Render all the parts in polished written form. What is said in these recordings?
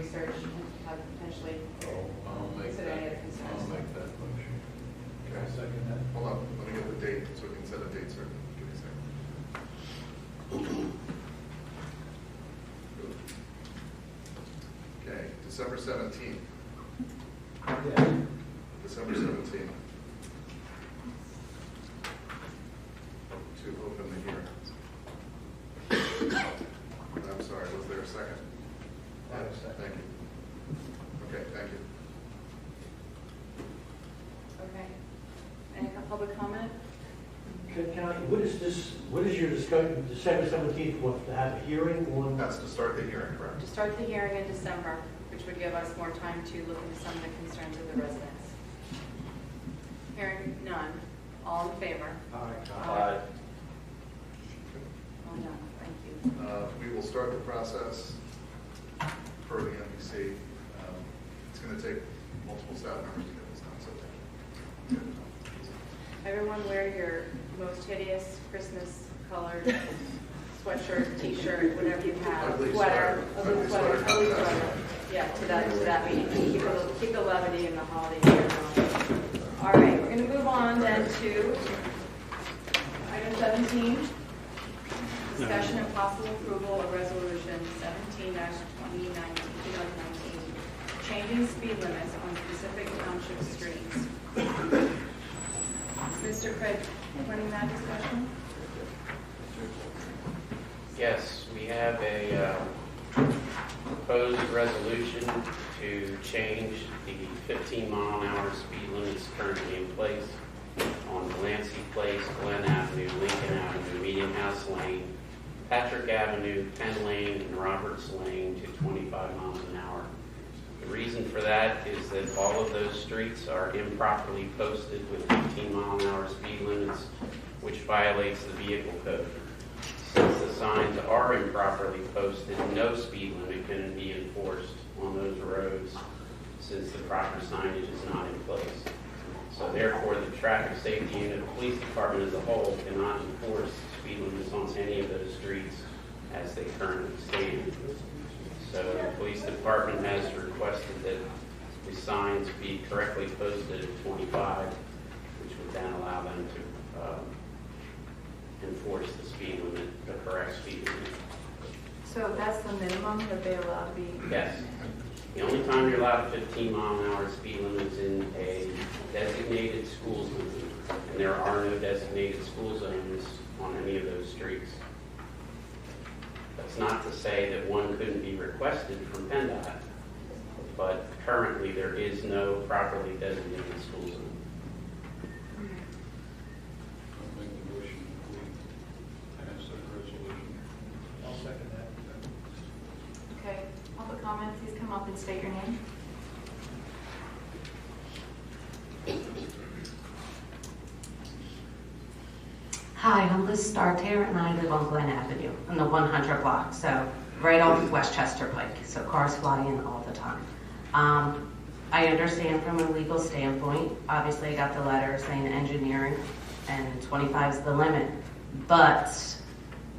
research and have potentially consider any other concerns. I'll make that motion. Okay, I'll second that. Hold on, let me get the date so we can set a date certain. Give me a second. Okay, December 17th. Yeah. December 17th. To open the hearing. I'm sorry, was there a second? I have a second. Thank you. Okay, thank you. Okay. Any public comment? What is your discussion, December 17th, what, to have a hearing on? That's to start the hearing, correct? To start the hearing in December, which would give us more time to look into some of the concerns of the residents. Hearing none. All in favor? Aye. All done. Thank you. We will start the process per the NBC. It's going to take multiple staff members to get this done, so thank you. Everyone wear your most hideous Christmas colored sweatshirt, t-shirt, whatever you have, Ugly sweater, sweater. ugly sweater, ugly sweater. Yeah, to that meeting. Keep the levity in the holiday year. All right, we're going to move on then to item 17. Discussion and possible approval of resolution 17-2019, changing speed limits on specific township streets. Mr. Craig, running that discussion? Yes, we have a proposed resolution to change the 15-mile-an-hour speed limits currently in place on Delancey Place, Glen Avenue, Lincoln Avenue, Meeting House Lane, Patrick Avenue, Penn Lane, and Roberts Lane to 25 miles an hour. The reason for that is that all of those streets are improperly posted with 15-mile-an-hour speed limits, which violates the vehicle code. Since the signs are improperly posted, no speed limit can be enforced on those roads since the proper signage is not in place. So therefore, the Traffic Safety Unit, the Police Department as a whole, cannot enforce speed limits on any of those streets as they currently stand. So the Police Department has requested that the signs be correctly posted at 25, which would then allow them to enforce the speed limit, the correct speed limit. So that's the minimum that they allow to be? Yes. The only time you're allowed a 15-mile-an-hour speed limit is in a designated school zone, and there are no designated school zones on any of those streets. That's not to say that one couldn't be requested from PennDOT, but currently there is no properly designated school zone. I'll make the motion that we pass that resolution. I'll second that. Okay, public comment, please come up and state your name. Hi, I'm Liz Starter, and I live on Glen Avenue on the 100 block, so right off Westchester Pike, so cars fly in all the time. I understand from a legal standpoint, obviously I got the letter saying engineering and 25 is the limit, but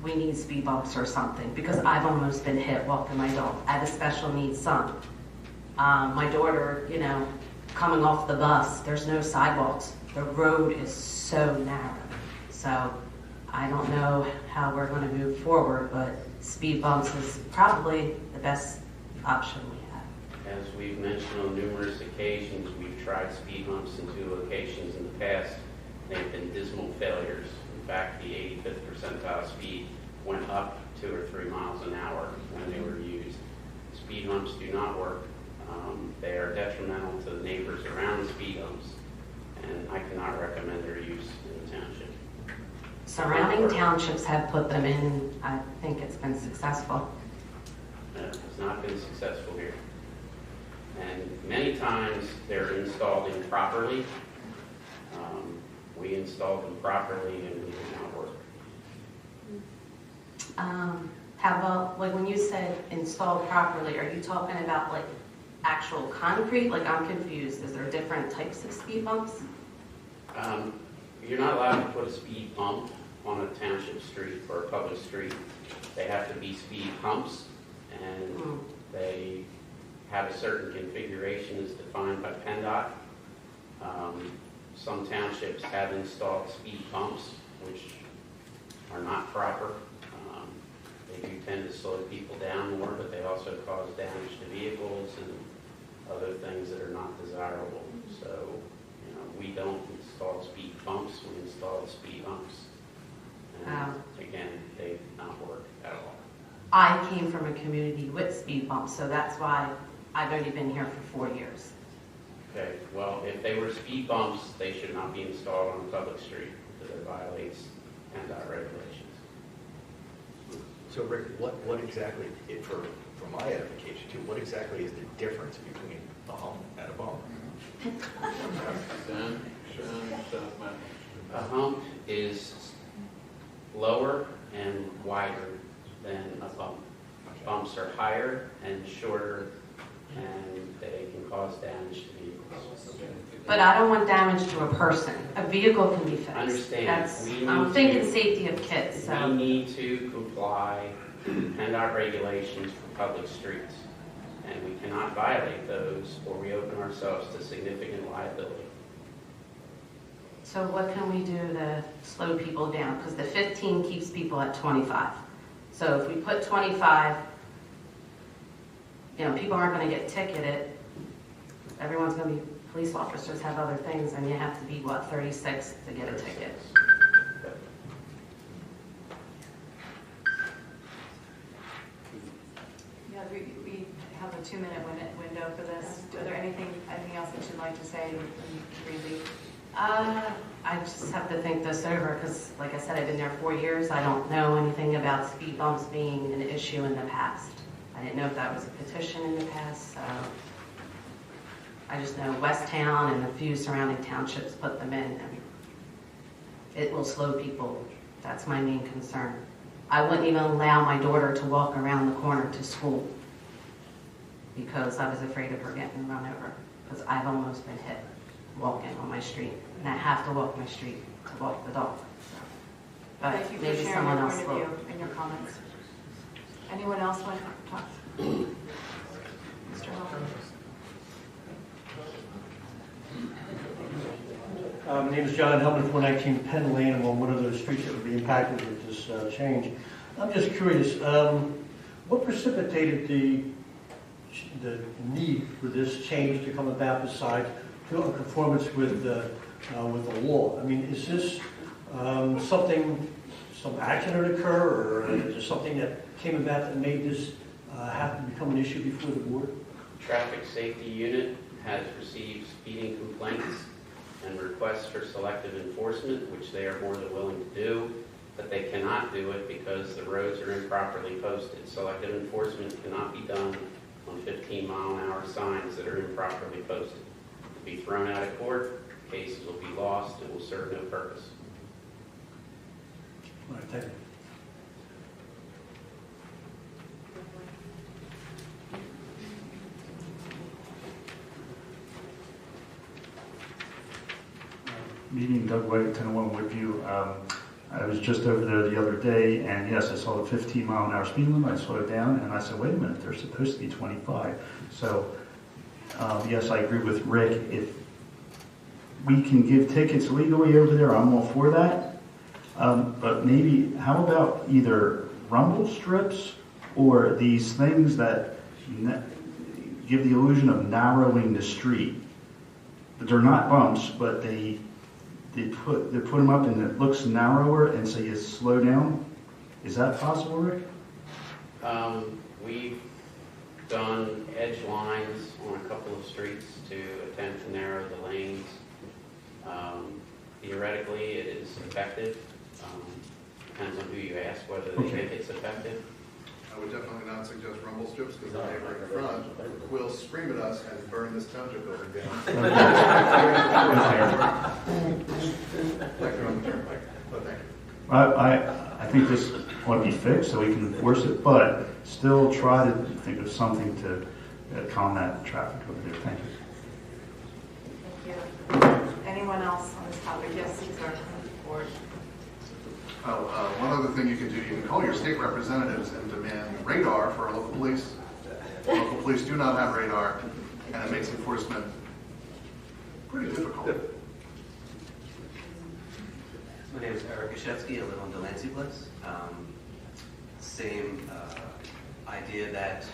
we need speed bumps or something, because I've almost been hit walking my dog. I have a special needs son. My daughter, coming off the bus, there's no sidewalks. The road is so narrow. So I don't know how we're going to move forward, but speed bumps is probably the best option we have. As we've mentioned on numerous occasions, we've tried speed bumps in 2 locations in the past. They've been dismal failures. In fact, the 85th percentile speed went up 2 or 3 miles an hour when they were used. Speed bumps do not work. They are detrimental to the neighbors around the speed bumps, and I cannot recommend their use in the township. Surrounding townships have put them in. I think it's been successful. It has not been successful here. And many times they're installed improperly. We installed them properly and they did not work. How about, like when you said installed properly, are you talking about like actual concrete? Like I'm confused. Is there different types of speed bumps? You're not allowed to put a speed bump on a township street or a public street. They have to be speed humps, and they have a certain configuration as defined by PennDOT. Some townships have installed speed bumps, which are not proper. They do tend to slow people down more, but they also cause damage to vehicles and other things that are not desirable. So, we don't install speed bumps, we install speed humps. And again, they did not work at all. I came from a community with speed bumps, so that's why I've only been here for 4 years. Okay, well, if they were speed bumps, they should not be installed on a public street because it violates PennDOT regulations. So Rick, what exactly, for my edification too, what exactly is the difference between a hump and a bump? A hump is lower and wider than a bump. Bumps are higher and shorter, and they can cause damage to vehicles. But I don't want damage to a person. A vehicle can be fixed. Understand. I'm thinking safety of kids, so. We need to comply with PennDOT regulations for public streets, and we cannot violate those or we open ourselves to significant liability. So what can we do to slow people down? Because the 15 keeps people at 25. So if we put 25, people aren't going to get ticketed. Everyone's going to be, police officers have other things, and you have to be, 36 to get a ticket. Yeah, we have a 2-minute window for this. Are there anything else that you'd like to say briefly? I just have to think this over because, like I said, I've been there 4 years. I don't know anything about speed bumps being an issue in the past. I didn't know if that was a petition in the past, so I just know West Town and a few surrounding townships put them in, and it will slow people. That's my main concern. I wouldn't even allow my daughter to walk around the corner to school because I was afraid of her getting run over because I've almost been hit walking on my street, and I have to walk my street to walk the dog. So. But Thank you for maybe sharing someone your else point will. of view and your comments. Anyone else want to talk? Mr. Hoffman? My name is John Hellman, 419 Penn Lane. I'm on one of those streets that would be impacted with this change. I'm just curious, what precipitated the need for this change to come about besides conformance with the law? I mean, is this some action that occur, or is there something that came about that made this have to become an issue before the board? Traffic Safety Unit has received speeding complaints and requests for selective enforcement, which they are more than willing to do, but they cannot do it because the roads are improperly posted. Selective enforcement cannot be done on 15-mile-an-hour signs that are improperly posted. They'll be thrown out of court, cases will be lost, and will serve no purpose. All right, thank you. Meeting Doug White at 1001 Woodview. I was just over there the other day, and yes, I saw the 15-mile-an-hour speed limit. I slowed down, and I said, wait a minute, they're supposed to be 25. So, yes, I agree with Rick. If we can give tickets legally over there, I'm all for that. But maybe, how about either rumble strips or these things that give the illusion of narrowing the street? But they're not bumps, but they put them up and it looks narrower, and so you slow down. Is that possible, Rick? We've done edge lines on a couple of streets to attempt to narrow the lanes. Theoretically, it is effective. Depends on who you ask whether they think it's effective. I would definitely not suggest rumble strips because the neighbor in front will scream at us and burn this township building down. Like they're on the turnpike, but thank you. I think this ought to be fixed so we can enforce it, but still try to think of something to calm that traffic over there. Thank you. Thank you. Anyone else on this topic? Yes, sir. Board. One other thing you can do, you can call your state representatives and demand radar for our local police. Local police do not have radar, and it makes enforcement pretty difficult. My name is Eric Kashevsky. I live on Delancey Place. Same idea that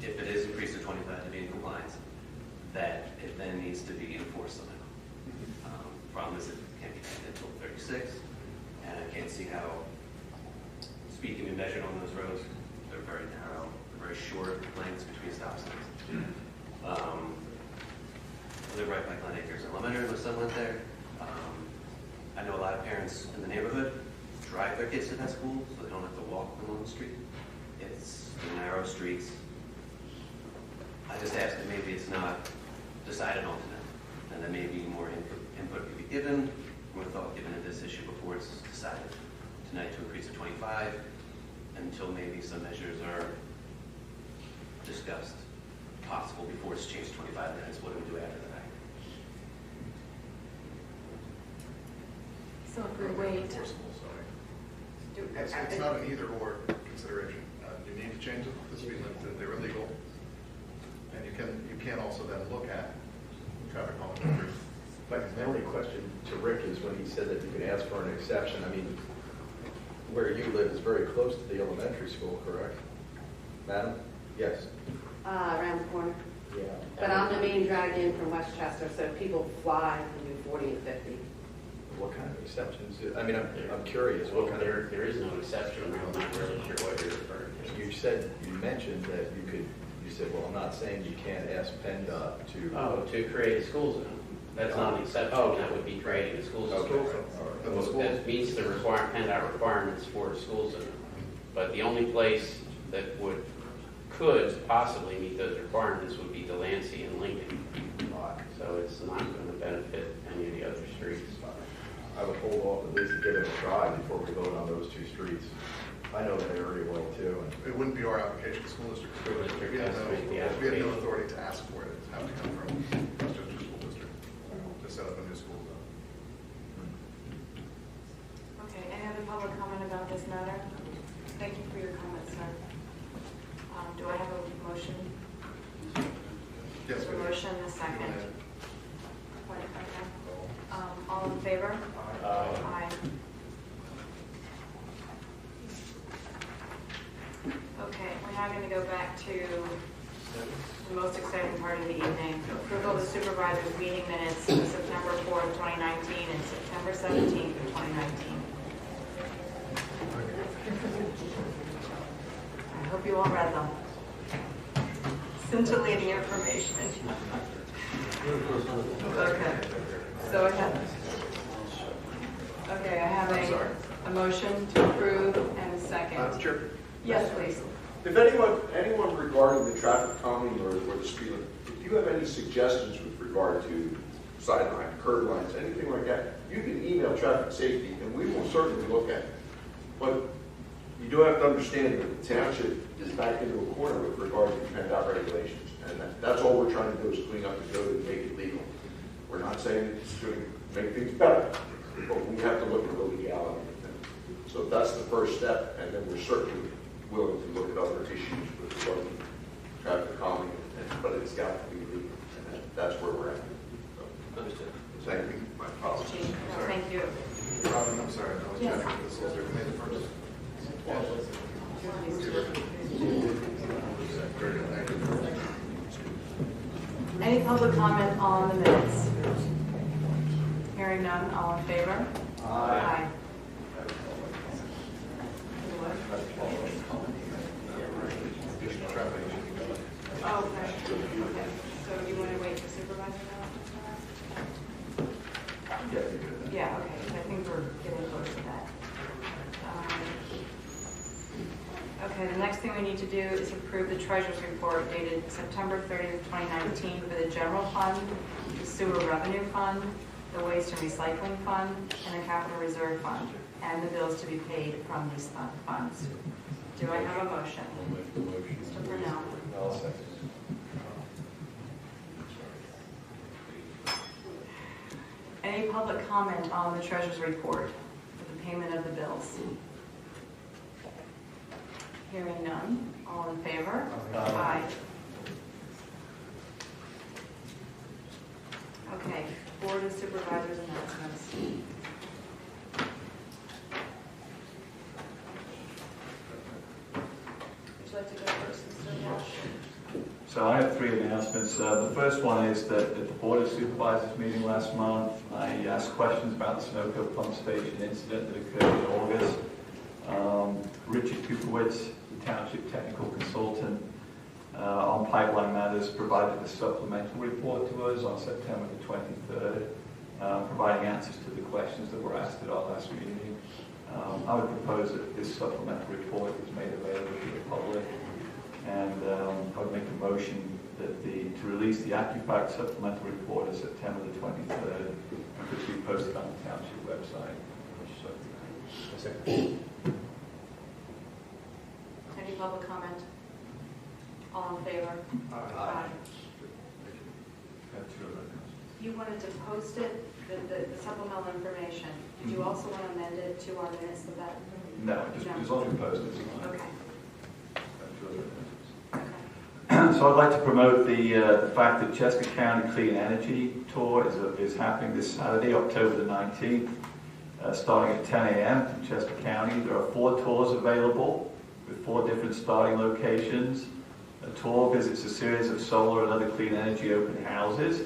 if it is increased to 25 to be in compliance, that it then needs to be enforced somehow. Problem is it can't be done until 36, and I can't see how speed can be measured on those roads. They're very narrow, very short lengths between stop signs. I live right by Glen Acres Elementary. My son went there. I know a lot of parents in the neighborhood drive their kids to that school, so they don't have to walk along the street. It's narrow streets. I just ask that maybe it's not decided on tonight, and that maybe more input could be given, more thought given to this issue before it's decided tonight to increase to 25, until maybe some measures are discussed, possible before it's changed to 25 minutes. What do we do after that? So if we wait, Enforceable, sorry. do, It's not an either-or consideration. You need to change the speed limits if they're illegal. And you can also then look at traffic calming. My only question to Rick is when he said that you could ask for an exception, I mean, where you live is very close to the elementary school, correct? Madam? Yes. Around the corner. Yeah. But I'm the main drag in from Westchester, so people fly and do 40 and 50. What kind of exceptions? I mean, I'm curious. Well, What kind of? there is no exception. I'm not really sure what you're referring to. You mentioned that you said, well, I'm not saying you can't ask PennDOT to. Oh, to create a school zone. That's not an exception. Oh. That would be creating a school zone. Okay. That meets the PennDOT requirements for a school zone. But the only place that could possibly meet those requirements would be Delancey and Lincoln. So it's not going to benefit any of the other streets. I would hold off at least to give it a try before we vote on those two streets. I know that area well too. It wouldn't be our application, the school district. School district We have has to make the no application. authority to ask for it. It has to come from Westchester School District to set up a new school zone. okay, any other public comment about this matter? Thank you for your comments, sir. Do I have a motion? Yes, A we do. motion, a second. What, okay. All in favor? Aye. Okay, we're now going to go back to the most exciting part of the evening. Approval of the supervisor's meeting minutes of September 4th, 2019 and September 17th of 2019. I hope you all read them. Scintillating information. Okay. So I have a motion to approve and a second. Chair, Yes, please. if anyone regarding the traffic calming or the speed limit, if you have any suggestions with regard to sideline, curb lines, anything like that, you can email traffic safety and we will certainly look at it. But you do have to understand that the township is back into a corner with regard to PennDOT regulations. And that's all we're trying to do is clean up the code and make it legal. We're not saying it's going to make things better, but we have to look at the legality of things. So that's the first step, and then we're certainly willing to look at other issues with regard to traffic calming, but it's got to be legal, and that's where we're at. So, Understood. thank you. My apologies. Thank you. Robin, I'm sorry, I was Yes. checking this. Was there made first? Very good, thank you. Any public comment on the minutes? Hearing none, all in favor? Aye. Additional traffic. Oh, okay. Okay. So you want to wait for supervisor now? Yeah, okay. I think we're getting close to that. Okay, the next thing we need to do is approve the treasurer's report dated September 30th, 2019 for the general fund, the sewer revenue fund, the waste and recycling fund, and the capital reserve fund, and the bills to be paid from these funds. Do I have a motion? I'll make the motion. Mr. Purnell. I'll second. Any public comment on the treasurer's report for the payment of the bills? Hearing none. All in favor? Aye. building supervisor's announcements. Would you like to go first, Mr. Walsh? So I have 3 announcements. The first one is that at the Board of Supervisors meeting last month, I asked questions about the Sunoco pump station incident that occurred in August. Richard Kupowitz, the Township Technical Consultant on pipeline matters, provided a supplemental report to us on September the 23rd, providing answers to the questions that were asked at our last meeting. I would propose that this supplemental report is made available to the public, and I would make a motion that to release the AccuFact supplemental report of September the 23rd, which we posted on the Township website. Any public comment? All in favor? Aye. You wanted to post it, the supplemental information. Did you also want to amend it to our minutes of that? No, just as long as we post it. It's fine. Okay. So I'd like to promote the fact that Chester County Clean Energy Tour is happening this Saturday, October the 19th, starting at 10 a.m. in Chester County. There are 4 tours available with 4 different starting locations. A tour visits a series of solar and other clean energy open houses.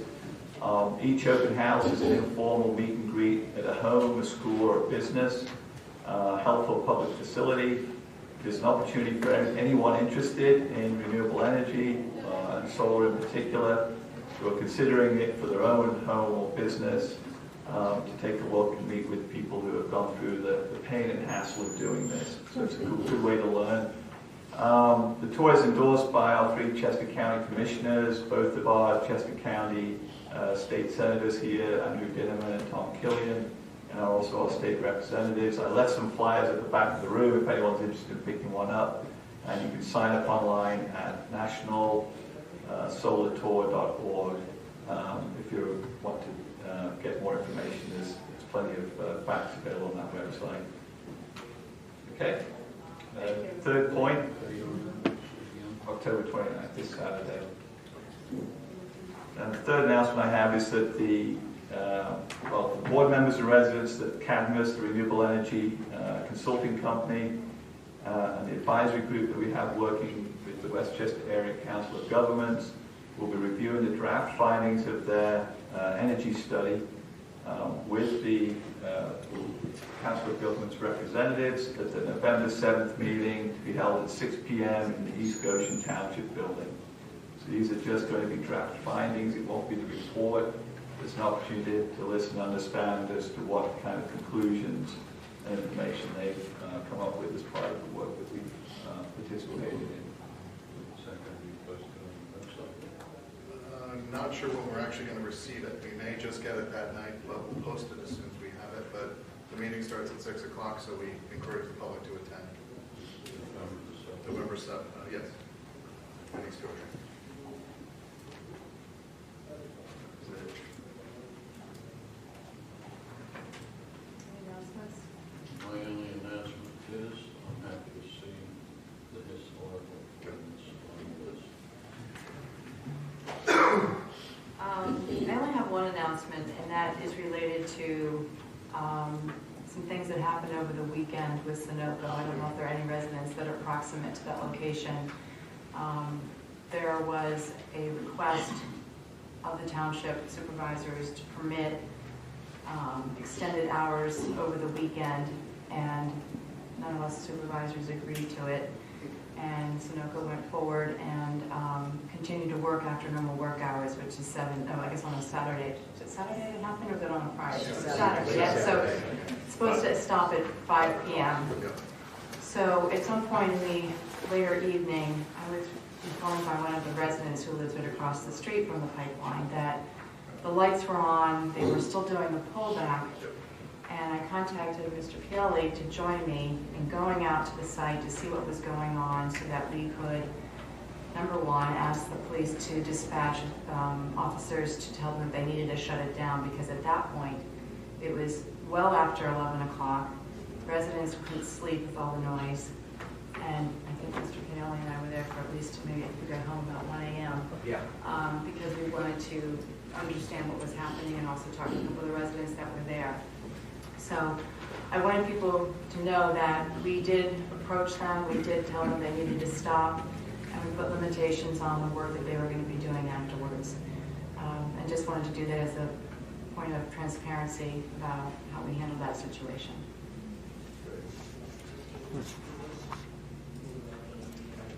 Each open house is an informal meet and greet at a home, a school, or a business, helpful public facility. There's an opportunity for anyone interested in renewable energy, and solar in particular, who are considering it for their own home or business, to take a look and meet with people who have gone through the pain and hassle of doing this. So it's a good way to learn. The tour is endorsed by our 3 Chester County commissioners, both of our Chester County state senators here, Andrew Dinnerman and Tom Killian, and also our state representatives. I left some flyers at the back of the room if anyone's interested in picking one up. And you can sign up online at nationalsolartour.org if you want to get more information. There's plenty of facts available on that website. Okay. Third point, October 29th, this Saturday. And the third announcement I have is that the board members and residents that Cadmus, the renewable energy consulting company, and the advisory group that we have working with the Westchester Area Council of Governments will be reviewing the draft findings of their energy study with the Council of Governments representatives at the November 7th meeting to be held at 6 p.m. in the East Goshen Township building. So these are just going to be draft findings. It won't be the report. It's an opportunity to listen and understand as to what kind of conclusions and information they've come up with as part of the work that we've participated in. I'm not sure when we're actually going to receive it. We may just get it that night, but we'll post it as soon as we have it. But the meeting starts at 6 o'clock, so we encourage the public to attend. November 7th, yes. Thanks, George. My only announcement is I'm happy to see the historical evidence on this. I only have one announcement, and that is related to some things that happened over the weekend with Sunoco. I don't know if there are any residents that are proximate to that location. There was a request of the township supervisors to permit extended hours over the weekend, and none of us supervisors agreed to it. And Sunoco went forward and continued to work after normal work hours, which is I guess on a Saturday. Is it Saturday it happened, or is it on a Friday? Saturday, yeah. So it's supposed to stop at 5 p.m. So at some point in the later evening, I was informed by one of the residents who lives right across the street from the pipeline that the lights were on, they were still doing the pullback, and I contacted Mr. Pielli to join me in going out to the site to see what was going on so that we could, number one, ask the police to dispatch officers to tell them that they needed to shut it down, because at that point it was well after 11 o'clock. Residents couldn't sleep with all the noise. and I think Mr. Canelli and I were there for at least maybe we got home about 1 a.m. Yeah. Because we wanted to understand what was happening and also talk to a couple of the residents that were there. So I wanted people to know that we did approach them, we did tell them they needed to stop, and we put limitations on the work that they were going to be doing afterwards. And just wanted to do that as a point of transparency about how we handled that situation.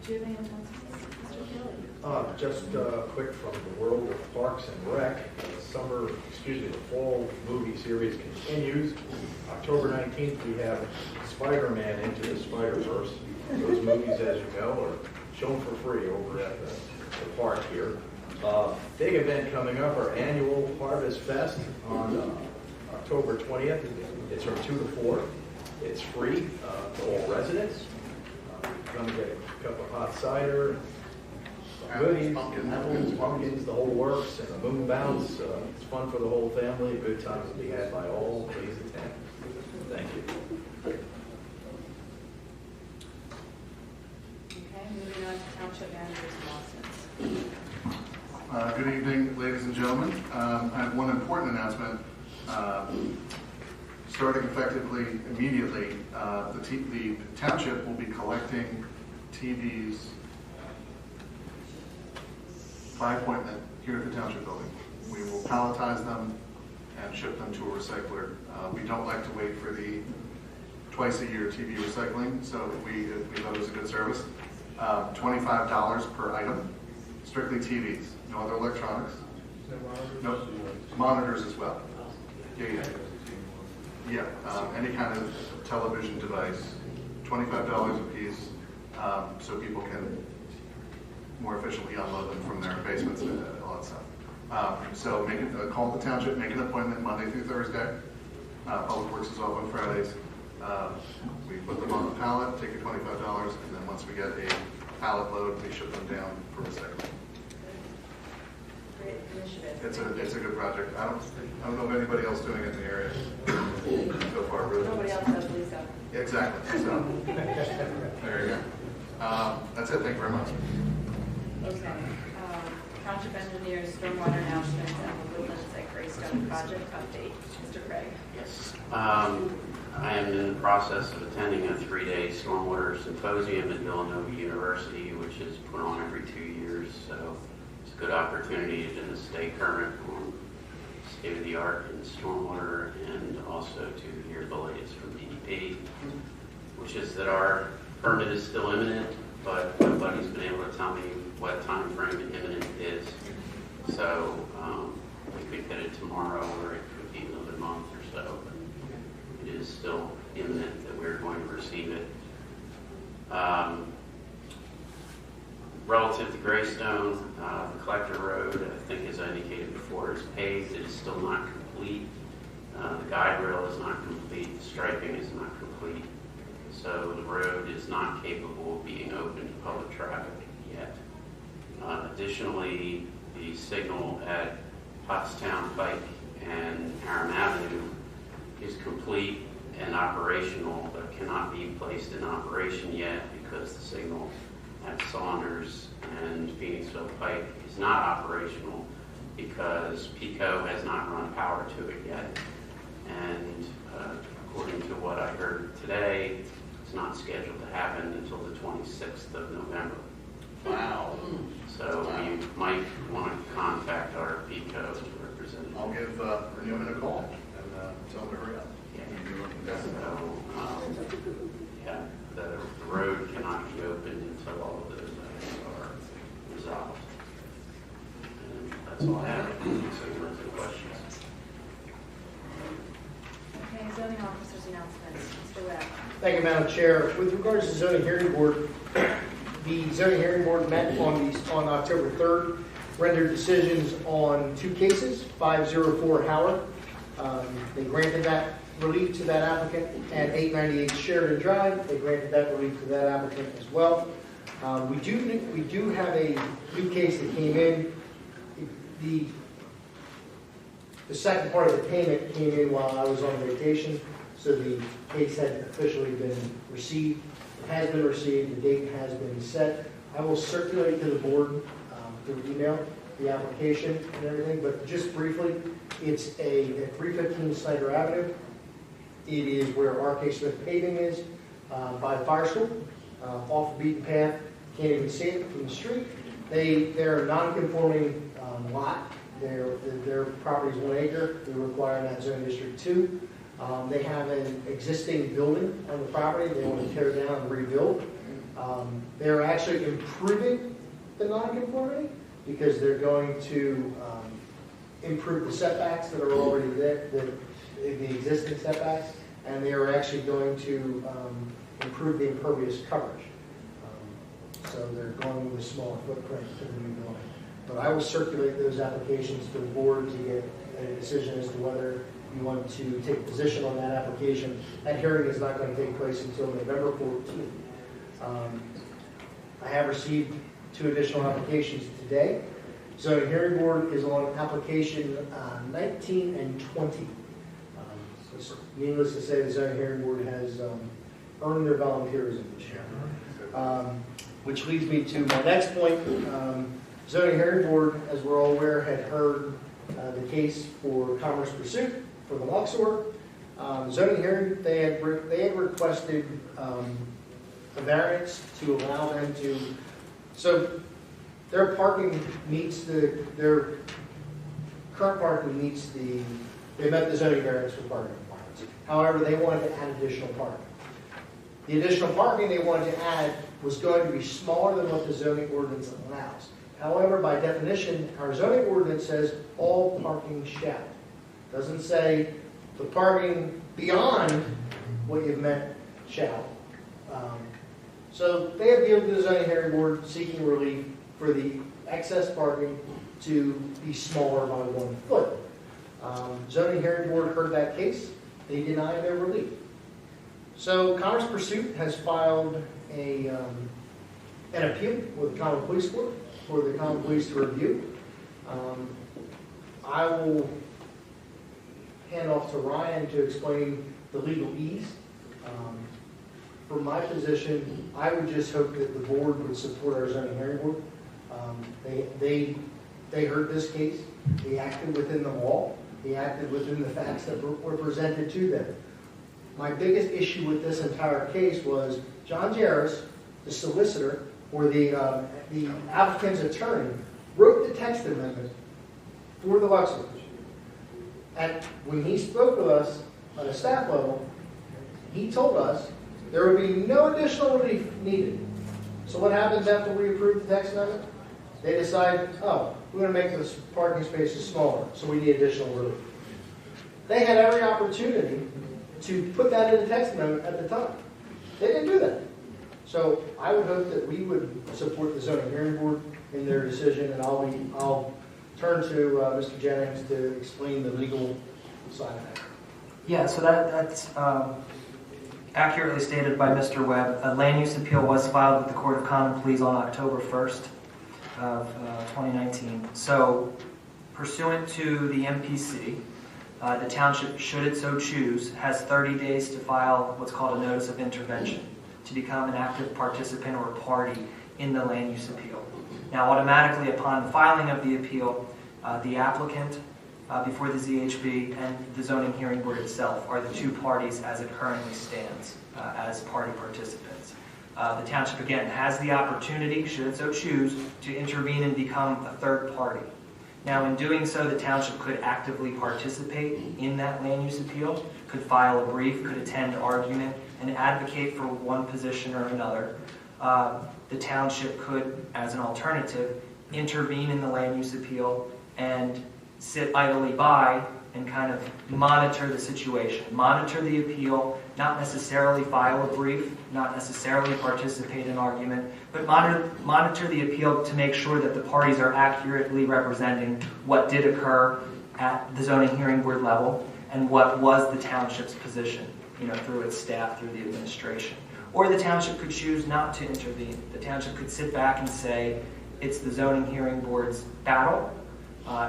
Do you have any announcements, Mr. Kelly? Just quick from the world of Parks and Rec. The fall movie series continues. October 19th, we have Spider-Man Into the Spider-Verse. Those movies, as you know, are shown for free over at the park here. Big event coming up, our annual Harvest Fest on October 20th. It's from 2 to 4. It's free to all residents. Come get a cup of hot cider, goodies, pumpkins, the whole works, and a moon bounce. It's fun for the whole family. Good times to be had by all. Please attend. Thank you. Okay, moving on to Township Manager's announcements. Good evening, ladies and gentlemen. I have one important announcement. Starting effectively immediately, the township will be collecting TVs by appointment here at the township building. We will palletize them and ship them to a recycler. We don't like to wait for the twice-a-year TV recycling, so we thought it was a good service. $25 per item, strictly TVs, no other electronics. No, monitors as well. Yeah, any kind of television device, $25 a piece, so people can more efficiently unload them from their basements and all that stuff. So call the township, make an appointment Monday through Thursday. Public Works is off on Fridays. We put them on the pallet, take your $25, and then once we get a pallet load, we ship them down for recycling. Great initiative. It's a good project. I don't know of anybody else doing it in the area so far. Really. Nobody else does, Lisa. Yeah, exactly. So there you go. That's it. Thank you very much. Okay. Township Engineers, Stormwater Announcements, and the Woodlands at Greystone Project Update. Mr. Craig. Yes. I am in the process of attending a 3-day stormwater symposium at Villanova University, which is put on every 2 years. So it's a good opportunity to stay current on state-of-the-art in stormwater and also to hear the latest from DEP, which is that our permit is still imminent, but nobody's been able to tell me what time frame imminent is. So we could get it tomorrow, or it could be another month or so. But it is still imminent that we're going to receive it. Relative to Greystone, the collector road, I think as I indicated before, is paved. It is still not complete. The guide rail is not complete. The striping is not complete. So the road is not capable of being open to public traffic yet. Additionally, the signal at Pottstown Pike and Aram Avenue is complete and operational, but cannot be placed in operation yet because the signal at Saunders and Phoenixville Pike is not operational because PECO has not run power to it yet. And according to what I heard today, it's not scheduled to happen until the 26th of November. Wow. So you might want to contact our PECO representative. I'll give Newman a call and tell him to hurry up. Yeah, the road cannot be opened until all of those items are resolved. And that's all I have. So you have any questions? Okay, zoning officers announcements. Mr. Webb. Thank you, Madam Chair. With regards to zoning hearing board, the zoning hearing board met on October 3rd, rendered decisions on 2 cases, 504 Howard. They granted that relief to that applicant, and 898 Sheridan Drive. They granted that relief to that applicant as well. We do have a new case that came in. The second part of the payment came in while I was on vacation, so the case had officially been received has been received, the date has been set. I will circulate to the board through email the application and everything, but just briefly, it's at 315 Snyder Avenue. It is where R.K. Smith Paving is, by the fire school, off the beaten path. Can't even see it from the street. They're a non-conforming lot. Their property is 1 acre. They require that zone district 2. They have an existing building on the property. They want to tear down and rebuild. They're actually improving the non-conformity because they're going to improve the setbacks that are already there, the existing setbacks, and they are actually going to improve the impervious coverage. So they're going with a smaller footprint to the new building. But I will circulate those applications to the board to get a decision as to whether you want to take a position on that application. That hearing is not going to take place until November 14th. I have received 2 additional applications today. Zoning Hearing Board is on application 19 and 20. So needless to say, the Zoning Hearing Board has earned their volunteerism this year. Which leads me to my next point. Zoning Hearing Board, as we're all aware, had heard the case for Commerce Pursuit for the Luxor. Zoning Hearing, they had requested a variance to allow them to, so their parking meets their current parking meets they met the zoning variance for parking requirements. However, they wanted to add additional parking. The additional parking they wanted to add was going to be smaller than what the zoning ordinance allows. However, by definition, our zoning ordinance says all parking shall. It doesn't say the parking beyond what you've meant shall. So they have appealed to the Zoning Hearing Board seeking relief for the excess parking to be smaller by 1 foot. Zoning Hearing Board heard that case. They denied their relief. So Commerce Pursuit has filed an appeal with the Common Police Court for the Common Police to review. I will hand off to Ryan to explain the legal ease. From my position, I would just hope that the board would support our Zoning Hearing Board. They heard this case. They acted within the law. They acted within the facts that were presented to them. My biggest issue with this entire case was John Jarris, the solicitor, or the applicant's attorney, wrote the text amendment for the Luxor. And when he spoke with us at a staff level, he told us there would be no additional relief needed. So what happens after we approve the text amendment? They decide, oh, we're going to make the parking spaces smaller, so we need additional relief. They had every opportunity to put that in the text amendment at the time. They didn't do that. So I would hope that we would support the Zoning Hearing Board in their decision, and I'll turn to Mr. Jennings to explain the legal side of that. Yeah, so that's accurately stated by Mr. Webb. A land use appeal was filed with the Court of Common Pleas on October 1st of 2019. So pursuant to the MPC, the township, should it so choose, has 30 days to file what's called a notice of intervention to become an active participant or party in the land use appeal. Now, automatically upon filing of the appeal, the applicant before the ZHB and the Zoning Hearing Board itself are the 2 parties as it currently stands as party participants. The township, again, has the opportunity, should it so choose, to intervene and become a 3rd party. Now, in doing so, the township could actively participate in that land use appeal, could file a brief, could attend argument, and advocate for one position or another. The township could, as an alternative, intervene in the land use appeal and sit idly by and kind of monitor the situation, monitor the appeal, not necessarily file a brief, not necessarily participate in argument, but monitor the appeal to make sure that the parties are accurately representing what did occur at the Zoning Hearing Board level and what was the township's position, through its staff, through the administration. Or the township could choose not to intervene. The township could sit back and say, it's the Zoning Hearing Board's battle.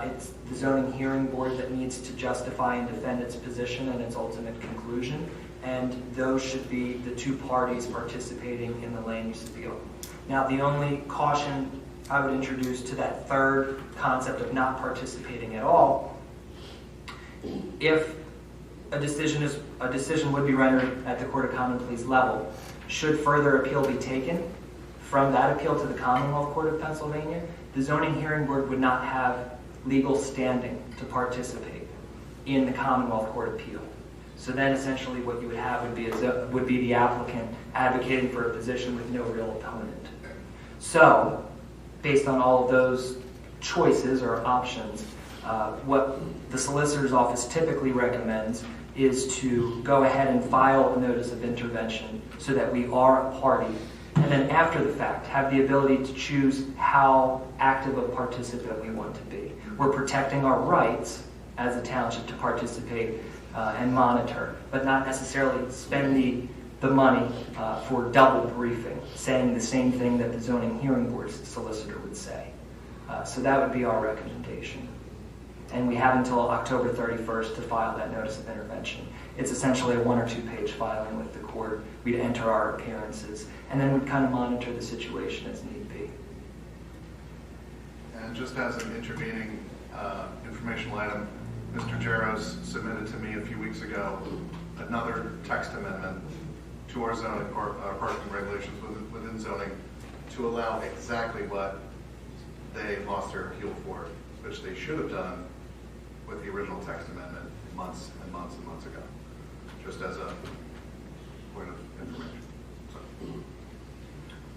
It's the Zoning Hearing Board that needs to justify and defend its position and its ultimate conclusion. and those should be the two parties participating in the land use appeal. Now, the only caution I would introduce to that third concept of not participating at all, if a decision would be rendered at the Court of Common Pleas level, should further appeal be taken from that appeal to the Commonwealth Court of Pennsylvania, the Zoning Hearing Board would not have legal standing to participate in the Commonwealth Court appeal. So then essentially what you would have would be the applicant advocating for a position with no real opponent. So, based on all of those choices or options, what the solicitor's office typically recommends is to go ahead and file a notice of intervention so that we are a party, and then after the fact have the ability to choose how active a participant we want to be. We're protecting our rights as a township to participate and monitor, but not necessarily spend the money for double briefing, saying the same thing that the Zoning Hearing Board's solicitor would say. So that would be our recommendation. And we have until October 31st to file that notice of intervention. It's essentially a 1 or 2 page filing with the court. We'd enter our appearances, and then we'd kind of monitor the situation as need be. And just as an intervening informational item, Mr. Jaros submitted to me a few weeks ago another text amendment to our zoning or parking regulations within zoning to allow exactly what they lost their appeal for, which they should have done with the original text amendment months and months and months ago, just as a point of information.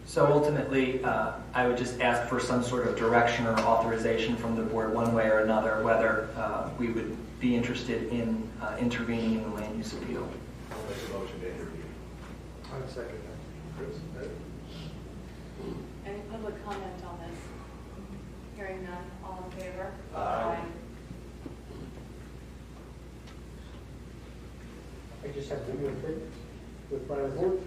So ultimately, I would just ask for some sort of direction or authorization from the board one way or another, whether we would be interested in intervening in the land use appeal. I'll make a motion to intervene. I would second that. Chris? Any public comment on this? Hearing none, all in favor? Aye. I just have one more thing with my report.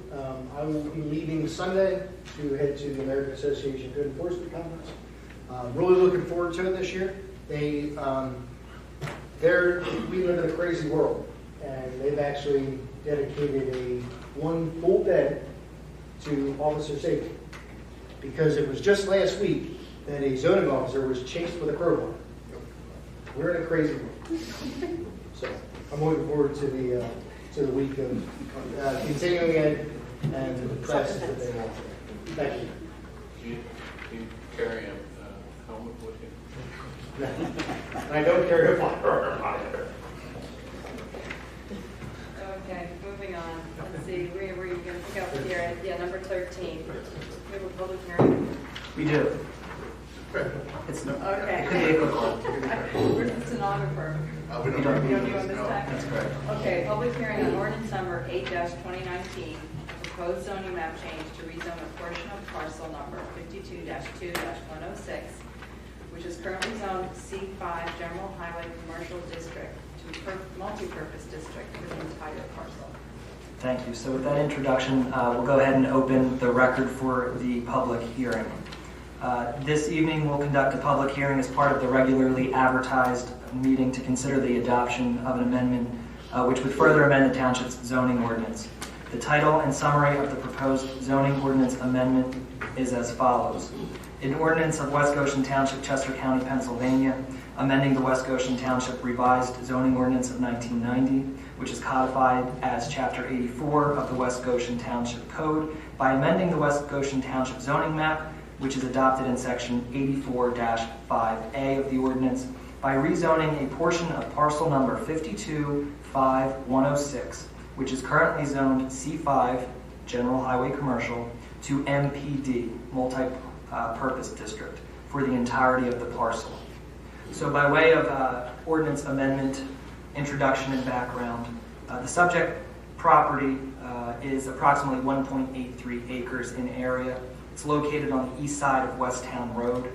I will be leaving Sunday to head to the American Association of Code Enforcement Conference. Really looking forward to it this year. We live in a crazy world, and they've actually dedicated one full day to officer safety, because it was just last week that a zoning officer was chased with a crowbar. We're in a crazy world. So I'm looking forward to the week of continuing ed and the classes that they want. Thank you. Do you carry a helmet with you? No. I don't carry a firearm either. Okay, moving on. Let's see, where were you going to pick up here? Yeah, number 13. We have a public hearing. We do. It's no. Okay. It could be a quick one. Where's the stenographer? We don't We don't do on this time? That's correct. Okay, public hearing on ordinance number 8-2019, proposed zoning map change to rezone a portion of parcel number 52-2-106, which is currently zoned C5 General Highway Commercial District to multi-purpose district for the entire parcel. Thank you. So with that introduction, we'll go ahead and open the record for the public hearing. This evening, we'll conduct a public hearing as part of the regularly advertised meeting to consider the adoption of an amendment which would further amend the township's zoning ordinance. The title and summary of the proposed zoning ordinance amendment is as follows. An ordinance of West Goshen Township, Chester County, Pennsylvania, amending the West Goshen Township revised zoning ordinance of 1990, which is codified as Chapter 84 of the West Goshen Township Code, by amending the West Goshen Township zoning map, which is adopted in Section 84-5A of the ordinance, by rezoning a portion of parcel number 52-5-106, which is currently zoned C5, General Highway Commercial, to MPD, Multi-Purpose District, for the entirety of the parcel. So by way of ordinance amendment, introduction and background, the subject property is approximately 1.83 acres in area. It's located on the east side of West Town Road.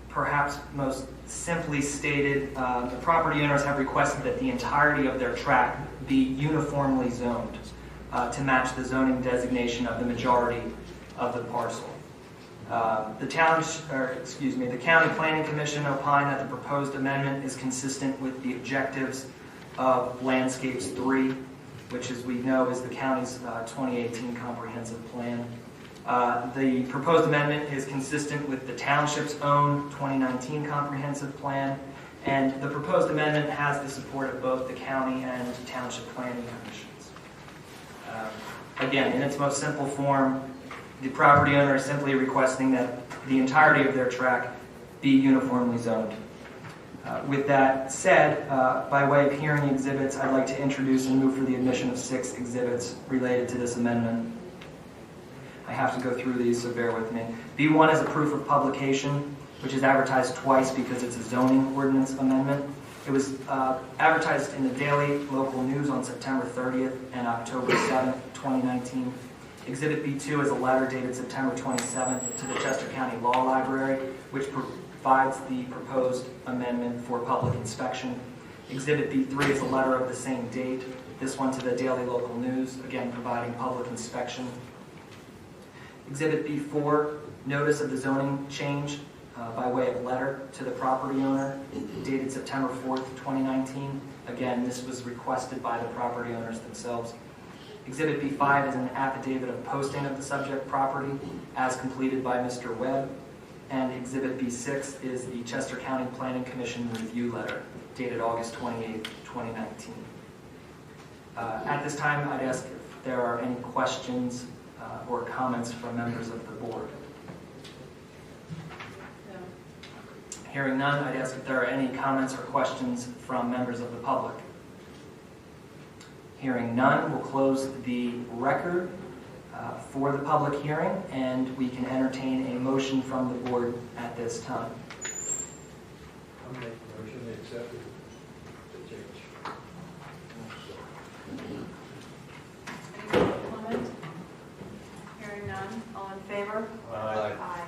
Perhaps most simply stated, the property owners have requested that the entirety of their tract be uniformly zoned to match the zoning designation of the majority of the parcel. The County Planning Commission opined that the proposed amendment is consistent with the objectives of Landscapes 3, which, as we know, is the county's 2018 comprehensive plan. The proposed amendment is consistent with the township's own 2019 comprehensive plan, and the proposed amendment has the support of both the county and township planning commissions. Again, in its most simple form, the property owner is simply requesting that the entirety of their tract be uniformly zoned. With that said, by way of hearing exhibits, I'd like to introduce and move for the admission of 6 exhibits related to this amendment. I have to go through these, so bear with me. B1 is a proof of publication, which is advertised twice because it's a zoning ordinance amendment. It was advertised in the Daily Local News on September 30th and October 7th, 2019. Exhibit B2 is a letter dated September 27th to the Chester County Law Library, which provides the proposed amendment for public inspection. Exhibit B3 is a letter of the same date, this one to the Daily Local News, again providing public inspection. Exhibit B4, notice of the zoning change by way of letter to the property owner, dated September 4th, 2019. Again, this was requested by the property owners themselves. Exhibit B5 is an affidavit of posting of the subject property as completed by Mr. Webb. And Exhibit B6 is the Chester County Planning Commission review letter dated August 28th, 2019. At this time, I'd ask if there are any questions or comments from members of the board. No. Hearing none, I'd ask if there are any comments or questions from members of the public. Hearing none, we'll close the record for the public hearing, and we can entertain a motion from the board at this time. I'll make a motion to accept the change. Any public comment? Hearing none, all in favor? Aye. Aye.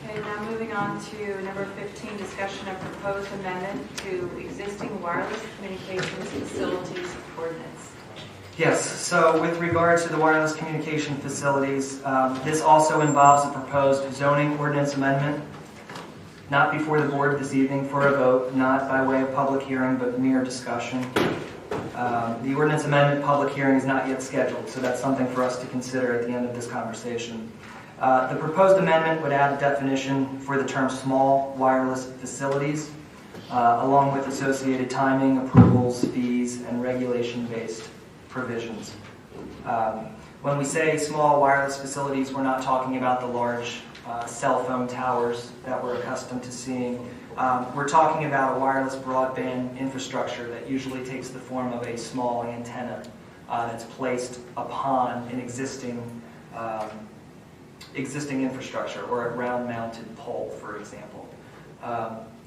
Okay, now moving on to number 15, discussion of proposed amendment to existing wireless communications facilities ordinance. Yes, so with regard to the wireless communication facilities, this also involves a proposed zoning ordinance amendment, not before the board this evening for a vote, not by way of public hearing, but mere discussion. The ordinance amendment public hearing is not yet scheduled, so that's something for us to consider at the end of this conversation. The proposed amendment would add a definition for the term small wireless facilities, along with associated timing, approvals, fees, and regulation-based provisions. When we say small wireless facilities, we're not talking about the large cell phone towers that we're accustomed to seeing. We're talking about a wireless broadband infrastructure that usually takes the form of a small antenna that's placed upon an existing infrastructure or a ground-mounted pole, for example.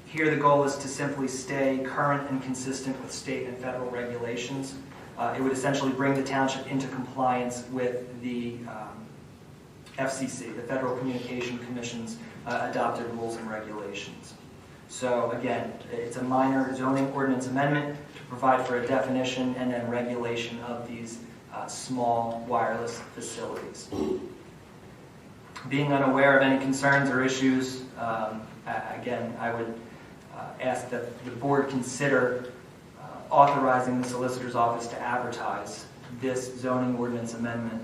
Here the goal is to simply stay current and consistent with state and federal regulations. It would essentially bring the township into compliance with the FCC, the Federal Communication Commission's adopted rules and regulations. So again, it's a minor zoning ordinance amendment to provide for a definition and then regulation of these small wireless facilities. Being unaware of any concerns or issues, again, I would ask that the board consider authorizing the solicitor's office to advertise this zoning ordinance amendment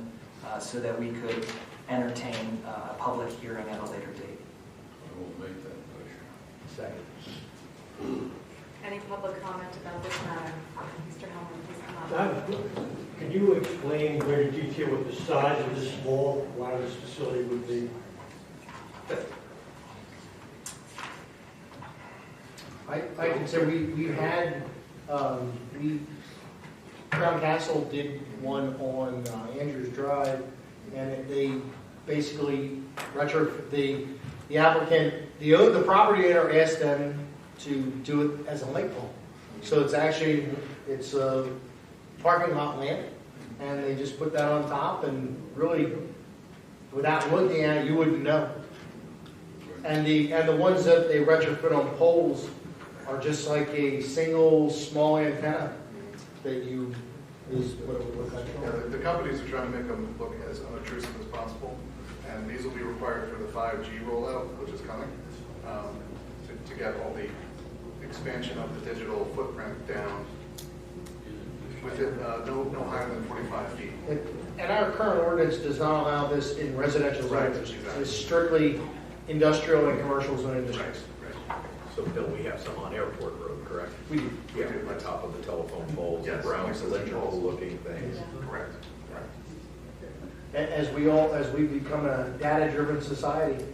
so that we could entertain a public hearing at a later date. I will make that motion. Second. Any public comment about this matter? Mr. Hellman, please come up. Can you explain in greater detail what the size of this small wireless facility would be? I can say we had, Crown Castle did one on Andrews Drive, and they basically the applicant, the property owner asked them to do it as a light pole. So it's a parking lot lamp, and they just put that on top, and really, without looking at it, you wouldn't know. And the ones that they retrofit on poles are just like a single small antenna that is what it would look like. Yeah, the companies are trying to make them look as unobtrusive as possible, and these will be required for the 5G rollout, which is coming, to to get all the expansion of the digital footprint down within, no higher than 45 feet. And our current ordinance does not allow this in residential Right, zones. exactly. It's strictly industrial and commercial zoning districts. So Bill, we have some on Airport Road, correct? We do. Yeah, on top of the telephone poles, Yes. brown cylindrical looking things. Correct. As we become a data-driven society,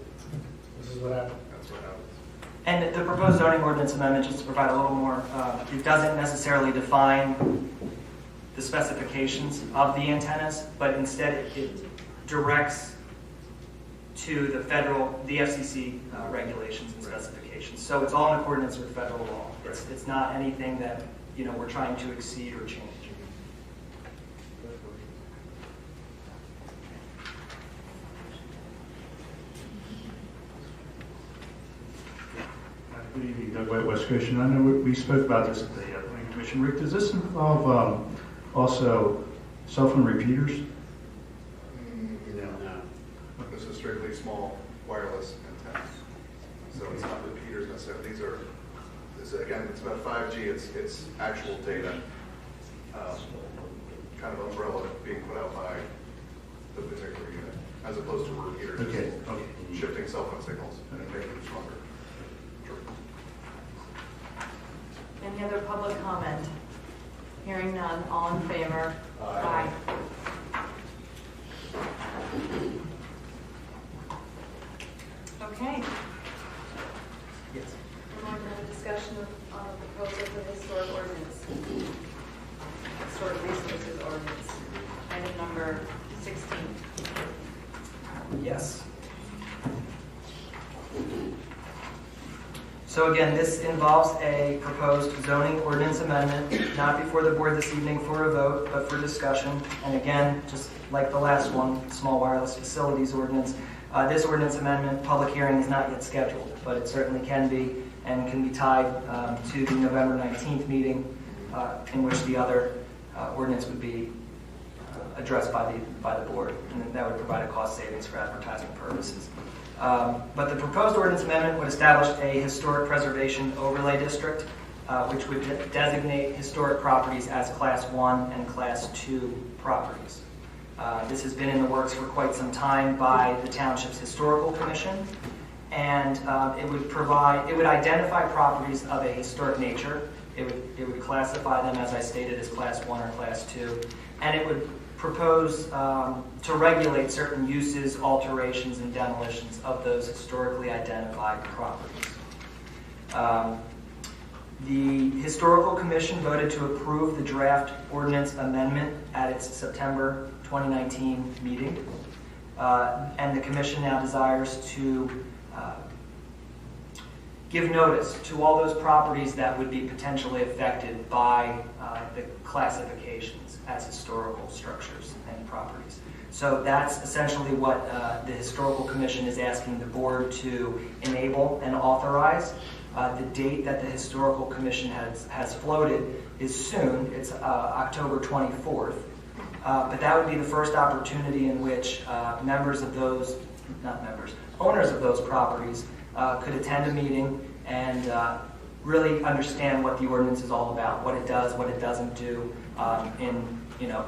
this is what happens. That's what happens. And the proposed zoning ordinance amendment, just to provide a little more, it doesn't necessarily define the specifications of the antennas, but instead it directs to the FCC regulations and specifications. So it's all in accordance with federal law. It's not anything that, we're trying to exceed or change. Good evening, Doug White, West Goshen. I know we spoke about this at the Planning Commission. Rick, does this involve also cell phone repeaters? No. This is strictly small wireless antennas. So it's not repeaters necessarily. Again, it's about 5G. It's actual data, kind of umbrella being put out by the particular unit, as opposed to a repeater. just Okay. Shifting cell phone signals and making them stronger. Any other public comment? Hearing none, all in favor? Aye. Okay. Yes. We're going to have a discussion of proposal for the historic ordinance. Historic resources ordinance. Item number 16. Yes. So again, this involves a proposed zoning ordinance amendment, not before the board this evening for a vote, but for discussion. And again, just like the last one, small wireless facilities ordinance, this ordinance amendment, public hearing is not yet scheduled, but it certainly can be and can be tied to the November 19th meeting in which the other ordinance would be addressed by the board, and that would provide a cost savings for advertising purposes. But the proposed ordinance amendment would establish a historic preservation overlay district, which would designate historic properties as Class 1 and Class 2 properties. This has been in the works for quite some time by the Township's Historical Commission, and it would identify properties of a historic nature. It would classify them, as I stated, as Class 1 or Class 2, and it would propose to regulate certain uses, alterations, and demolitions of those historically identified properties. The Historical Commission voted to approve the draft ordinance amendment at its September 2019 meeting, and the Commission now desires to give notice to all those properties that would be potentially affected by the classifications as historical structures and properties. So that's essentially what the Historical Commission is asking the board to enable and authorize. The date that the Historical Commission has floated is soon. It's October 24th. But that would be the first opportunity in which owners of those properties could attend a meeting and really understand what the ordinance is all about, what it does, what it doesn't do, in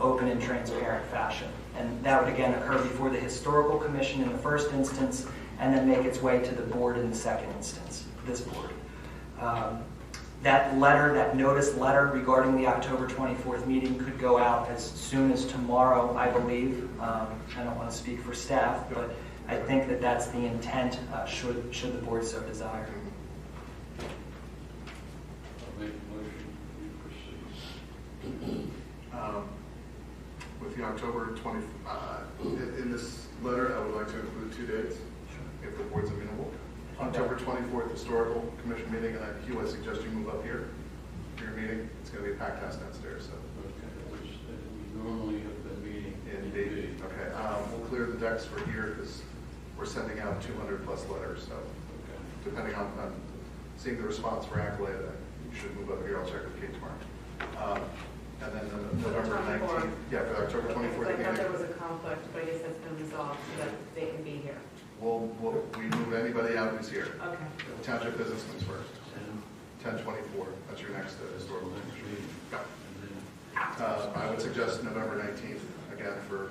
open and transparent fashion. And that would again occur before the Historical Commission in the first instance, and then make its way to the board in the second instance, this board. That notice letter regarding the October 24th meeting could go out as soon as tomorrow, I believe. I don't want to speak for staff, but I think that that's the intent, should the board so desire. I'll make a motion, we proceed. With the October 20, in this letter, I would like to include 2 dates, if the board's amenable. October 24th, Historical Commission meeting, and Hugh, I suggest you move up here for your meeting. It's going to be a packed house downstairs, so. Okay, we normally have the meeting In D. Okay, we'll clear the decks for here because we're sending out 200 plus letters, so depending on seeing the response for accolade, you should move up here. I'll check with Kate tomorrow. And then the November 19th, for the October 24th I thought meeting. there was a conflict, but I guess that's been resolved so that they can be here. We'll we move anybody out who's here. Okay. The township business comes first. 10/24, that's your next historical meeting. Yeah. I would suggest November 19th, again, for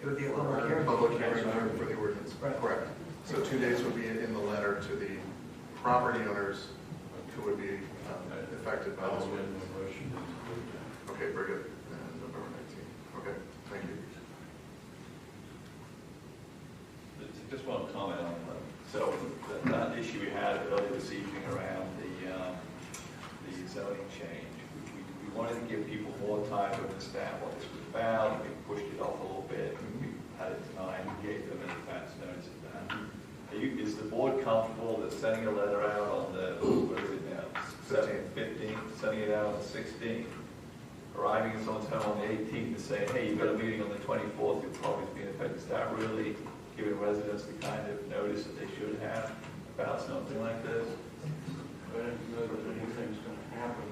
It would be a public hearing. public hearing for the ordinance. Right. Correct. So 2 dates would be in the letter to the property owners who would be affected by this ordinance. Okay, very good. November 19th. Okay, thank you. Just want to comment on so that issue we had earlier this evening around the zoning change. We wanted to give people more time to understand what this was about. We pushed it off a little bit. We had it tonight. We gave them an advance notice of that. Is the board comfortable that sending a letter out on the, what is it now? 15th, sending it out on the 16th, arriving at someone's home on the 18th to say, hey, you've got a meeting on the 24th, you'll probably be in effect. Is that really giving residents the kind of notice that they should have about something like this? I don't know that anything's going to happen.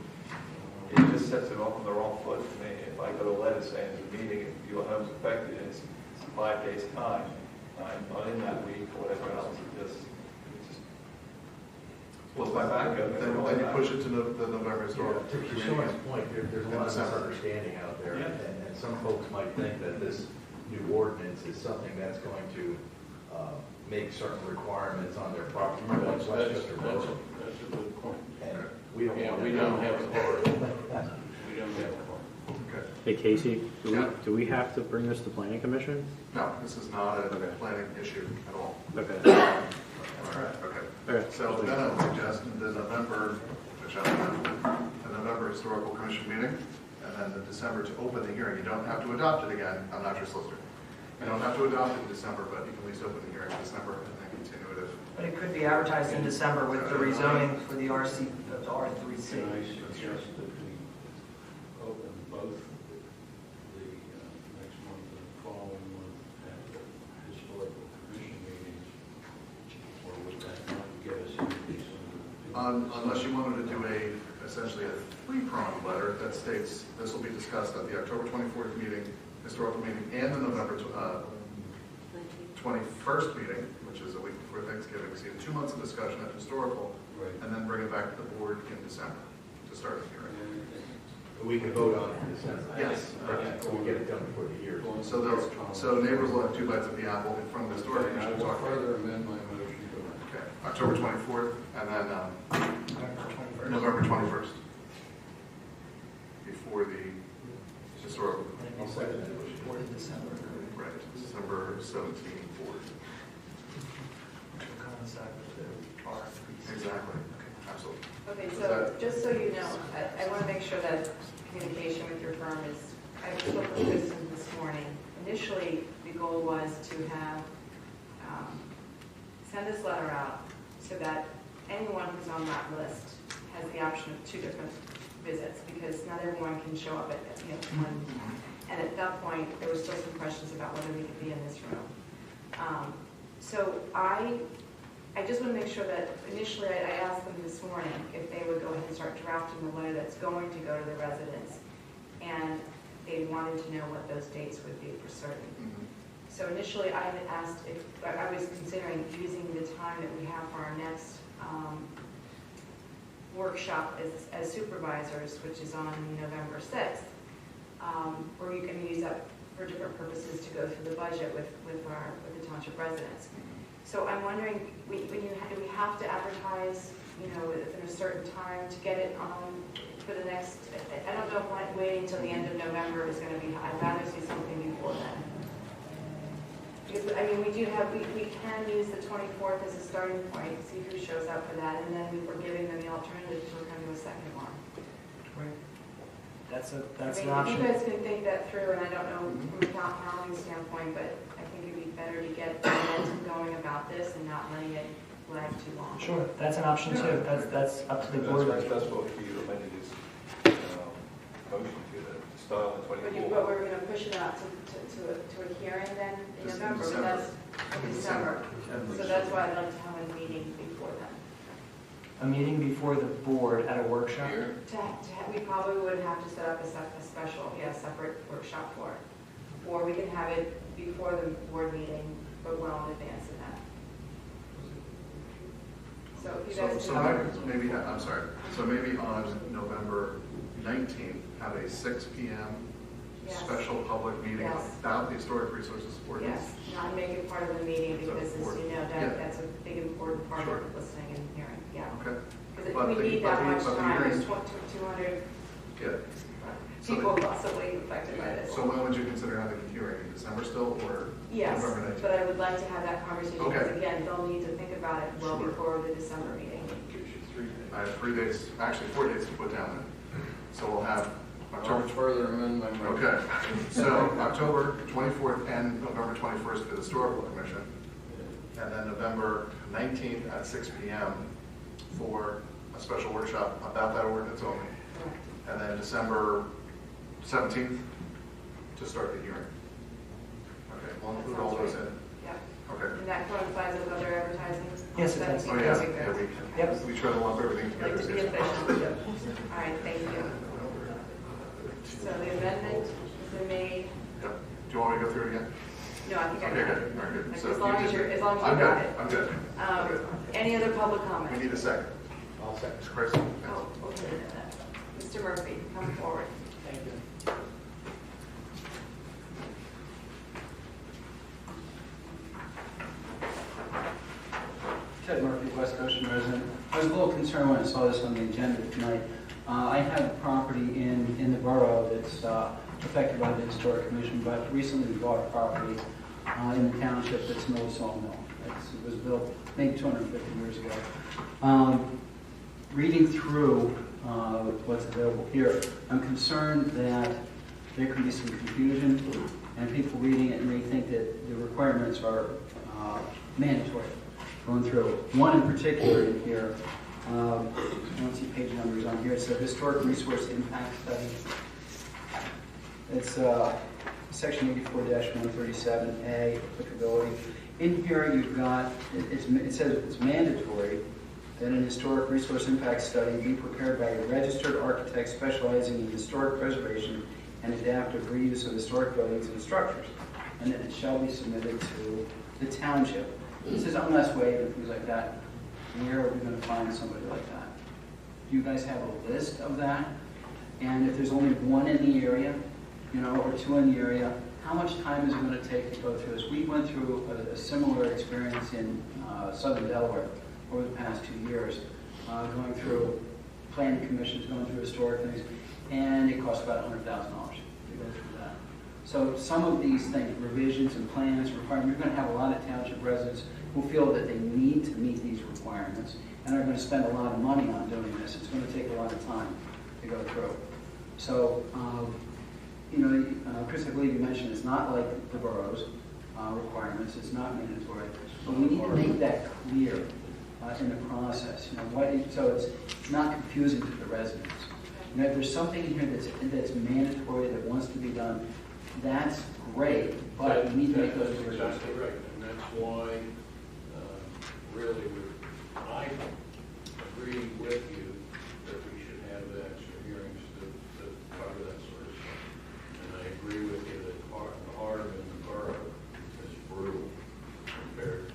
It just sets it off on the wrong foot for me. If I got a letter saying there's a meeting and your home's affected and it's 5 days' time, I'm not in that week or whatever else, it just Well, then you push it to the November historical. To Sean's point, there's a lot of misunderstanding out there, Yeah. and some folks might think that this new ordinance is something that's going to make certain requirements on their property, like Westchester Road. That's a good point. And we don't Yeah, want we to don't have authority. We don't have authority. Okay. Hey Casey, Yeah. do we have to bring this to planning commission? No, this is not a Okay. planning issue at all. Okay. All right, okay. Okay. So then I would suggest the November, which I don't know, the November Historical Commission meeting, and then the December to open the hearing. You don't have to adopt it again. I'm not your solicitor. You don't have to adopt it in December, but you can at least open the hearing in December and then continue it if. But it could be advertised in December with the rezoning for the RC, the R3C. Can I suggest that we open both the next month and the following month at the historical commission meetings? Or would that not get us into December? Unless you wanted to do essentially a three-pronged letter that states this will be discussed at the October 24th meeting, historical meeting, and the November 21st meeting, which is a week before Thanksgiving. So you have 2 months of discussion at historical, Right. and then bring it back to the board in December to start the hearing. We can vote on it in December. Yes. We get it done before the year. So neighbors will have 2 bites of the apple from the historical I commission will talk about. further amend my motion to Okay, October 24th, and then November 21st, before the historical. I'll second that. Or in December. Right, December 17th board. Which will coincide with the R3C. Exactly, absolutely. Okay, Is so that- just so you know, I want to make sure that communication with your firm is, I spoke with Kristen this morning. Initially, the goal was to have, send this letter out so that anyone who's on that list has the option of 2 different visits, because not everyone can show up at, one. And at that point, there were still some questions about whether we could be in this room. So I just want to make sure that initially I asked them this morning if they would go ahead and start drafting the letter that's going to go to the residents. And they wanted to know what those dates would be for certain. So initially I had asked if, I was considering using the time that we have for our next workshop as supervisors, which is on November 6th. Or you can use that for different purposes to go through the budget with the township residents. So I'm wondering, do we have to advertise, within a certain time to get it on for the next, I don't know if waiting until the end of November is going to be, I'd rather see something before then. Because, we can use the 24th as a starting point, see who shows up for that, and then we're giving them the alternative to come to a second one. Right. That's an If you option. guys can think that through, and I don't know from a calendar standpoint, but I think it'd be better to get momentum going about this and not letting it lag too long. Sure, that's an option too. That's up to the board. That's what we amended his motion to start on the 24th. But we're going to push it out to a hearing then in Just in November, but December. that's in December. So that's why I'd like to have a meeting before then. A meeting before the board at a workshop? We probably would have to set up a special, separate workshop for it. Or we can have it before the board meeting but well in advance of that. So if you guys. So maybe, I'm sorry, so maybe on November 19th, have a 6 p.m. Yes. special public meeting Yes. about the historic resources ordinance. Yes, not make it part of the meeting So, because, as or- you know, yeah. that's a big important part Sure. of listening and hearing, yeah. Okay. Because But if we the- need but that the- much but the time, there's hearing- 200 Yeah. So people possibly affected by this. So when would you consider having a hearing? In December still, or Yes, November 19th? but I would like to have that conversation, because Okay. again, they'll need to think about it well Sure. before the December meeting. Gives you 3 days. I have 3 days, actually 4 days to put down then. So we'll have I'll October. further amend my motion. Okay, so October 24th and November 21st for the Historical Commission, and then November 19th at 6 p.m. for a special workshop about that ordinance only. Correct. And then December 17th to start the hearing. Okay, we'll include all those in. Yeah, Okay. and that coincides with other advertising? Yes, it does. Oh, yeah, yeah, Okay. we try to lump everything Like together. to be efficient. All right, thank you. So the amendment has been made. Yep. Do you want me to go through it again? No, I think I Okay, got good, it. all right, good. Like, So as you long as just- you're, as long as I'm you got good, it. I'm good. I'm good. Any other public We comment? need a second. I'll second. Mr. Chris? Oh, okay. Mr. Murphy, come forward. Thank you. Ted Murphy, West Goshen resident. I was a little concerned when I saw this on the agenda tonight. I have a property in the borough that's affected by the Historic Commission, but recently bought a property in the township that's an old sawmill. It was built maybe 250 years ago. Reading through what's available here, I'm concerned that there could be some confusion and people reading it may think that the requirements are mandatory. Going through one in particular in here, I don't see page numbers on here. It's a historic resource impact study. It's section 84-137A applicability. In here, you've got it says it's mandatory that an historic resource impact study be prepared by a registered architect specializing in historic preservation and adaptive reuse of historic buildings and structures, and that it shall be submitted to the township. It says unless waived and things like that. Where are we going to find somebody like that? Do you guys have a list of that? And if there's only one in the area, or two in the area, how much time is it going to take to go through this? We went through a similar experience in southern Delaware over the past 2 years, going through planning commissions, going through historic things, and it cost about $100,000 to go through that. So some of these things, revisions and plans, requirements, you're going to have a lot of township residents who feel that they need to meet these requirements and are going to spend a lot of money on doing this. It's going to take a lot of time to go through. So, Chris, I believe you mentioned it's not like the borough's requirements. It's not mandatory. But we need to make that clear in the process. So it's not confusing to the residents. If there's something in here that's mandatory that wants to be done, that's great, but we need to make those That's revisions. exactly right, and that's why, really, I agree with you that we should have the extra hearings to cover that sort of stuff. And I agree with you that the harm in the borough is brutal compared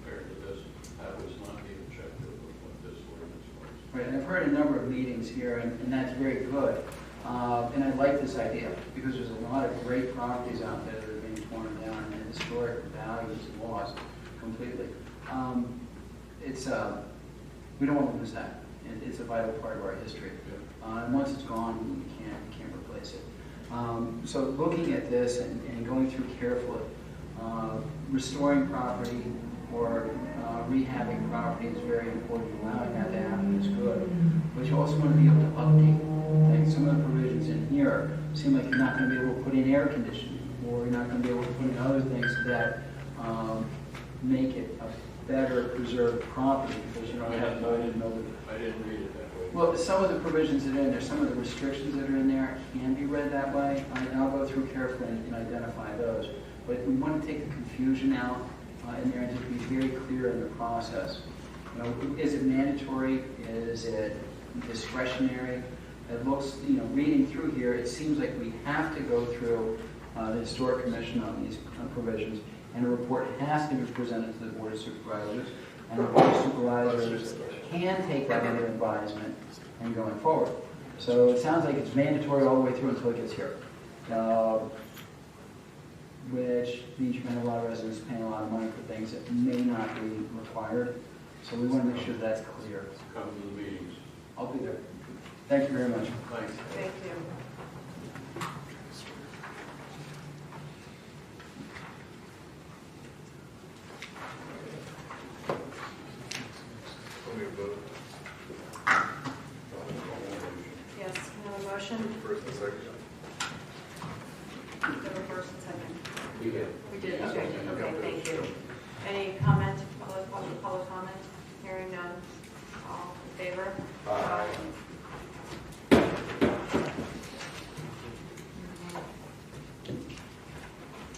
to this. That was not the objective of what this ordinance was. Right, and I've heard a number of meetings here, and that's very good. And I like this idea, because there's a lot of great properties out there that are being torn down, and historic value is lost completely. We don't want to lose that. It's a vital part of our history. And once it's gone, we can't replace it. So looking at this and going through carefully, restoring property or rehabbing property is very important. Allowing that to happen is good. But you also want to be able to update things. Some of the provisions in here seem like you're not going to be able to put in air conditioning, or you're not going to be able to put in other things that make it a better preserved property, because you don't have to. I didn't read it that way. Well, some of the provisions that are in there, some of the restrictions that are in there can be read that way, and I'll go through carefully and identify those. But we want to take the confusion out in there and just be very clear in the process. Is it mandatory? Is it discretionary? It looks, reading through here, it seems like we have to go through the Historic Commission on these provisions, and a report has to be presented to the Board of Supervisors, and the Board of Supervisors can take that under advisement and going forward. So it sounds like it's mandatory all the way through until it gets here, which means you're going to have a lot of residents paying a lot of money for things that may not be required. So we want to make sure that's clear. Come to the meetings. I'll be there. Thank you very much. Thanks. Thank you. Yes, can I have a motion? First and second. There were first and second. We did. We did, okay, thank you. Any comment, public comment? Hearing none. All in favor? Aye.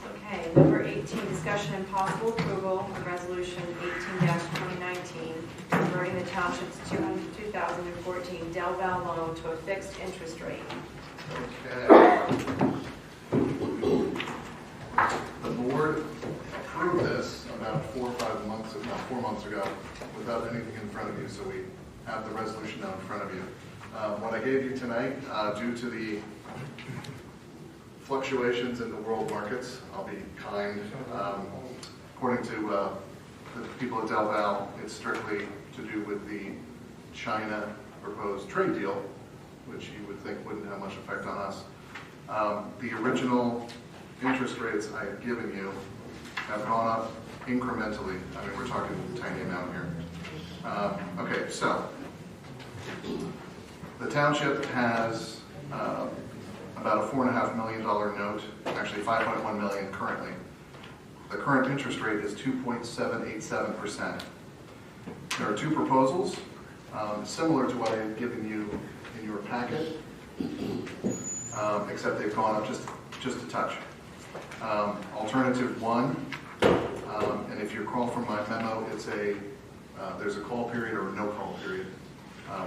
Okay, number 18, discussion and possible approval of resolution 18-2019, converting the township's 2014 Del Val loan to a fixed interest rate. Okay. The board approved this about 4 or 5 months, if not 4 months ago, without anything in front of you, so we have the resolution now in front of you. What I gave you tonight, due to the fluctuations in the world markets, I'll be kind. According to the people at Del Val, it's strictly to do with the China proposed trade deal, which you would think wouldn't have much effect on us. The original interest rates I have given you have gone up incrementally. I mean, we're talking a tiny amount here. Okay, so the township has about a $4.5 million note, actually $5.1 million currently. The current interest rate is 2.787%. There are two proposals, similar to what I had given you in your packet, except they've gone up just a touch. Alternative one, and if you recall from my memo, it's there's a call period or a no call period,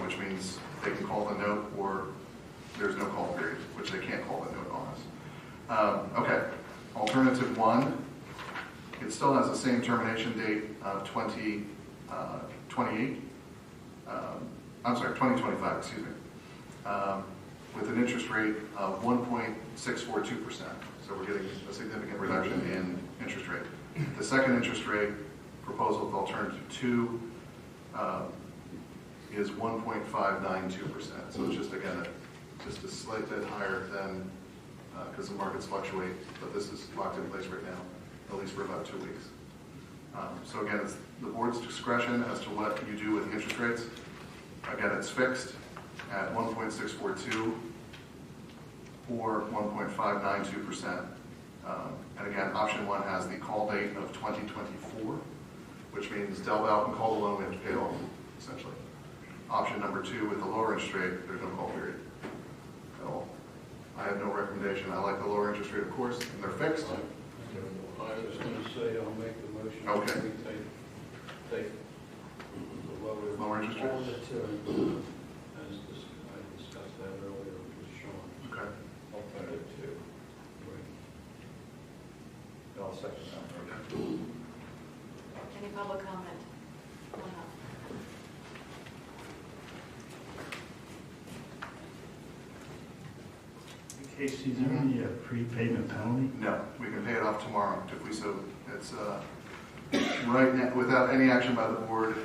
which means they can call the note or there's no call period, which they can't call the note on us. Okay, alternative one, it still has the same termination date of 2025, excuse me, with an interest rate of 1.642%. So we're getting a significant reduction in interest rate. The second interest rate proposal with alternative 2 is 1.592%. So it's just, again, just a slight bit higher than, because the markets fluctuate, but this is locked in place right now, at least for about 2 weeks. So again, it's the board's discretion as to what you do with the interest rates. Again, it's fixed at 1.642 or 1.592%. And again, option one has the call date of 2024, which means Del Val can call the loan, we have to pay it off, essentially. Option number 2, with the lower interest rate, there's no call period at all. I have no recommendation. I like the lower interest rate, of course, and they're fixed. I was going to say, I'll make the motion. Okay. We take the Lower interest rate? I discussed that earlier with Sean. Okay. Alternative 2. I'll second that. Any public comment? Come on up. Casey, is there any prepayment penalty? No, we can pay it off tomorrow if we so. It's right now, without any action by the board,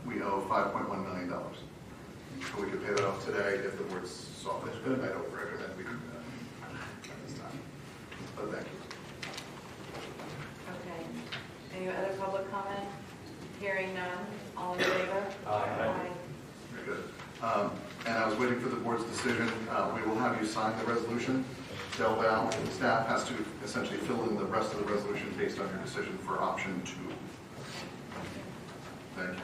we owe $5.1 million. So we could pay that off today if the board saw fit. I don't recommend we do that at this time. But thank you. Okay. Any other public comment? Hearing none. All in favor? Aye. Very good. And I was waiting for the board's decision. We will have you sign the resolution. Del Val staff has to essentially fill in the rest of the resolution based on your decision for option 2. Thank you.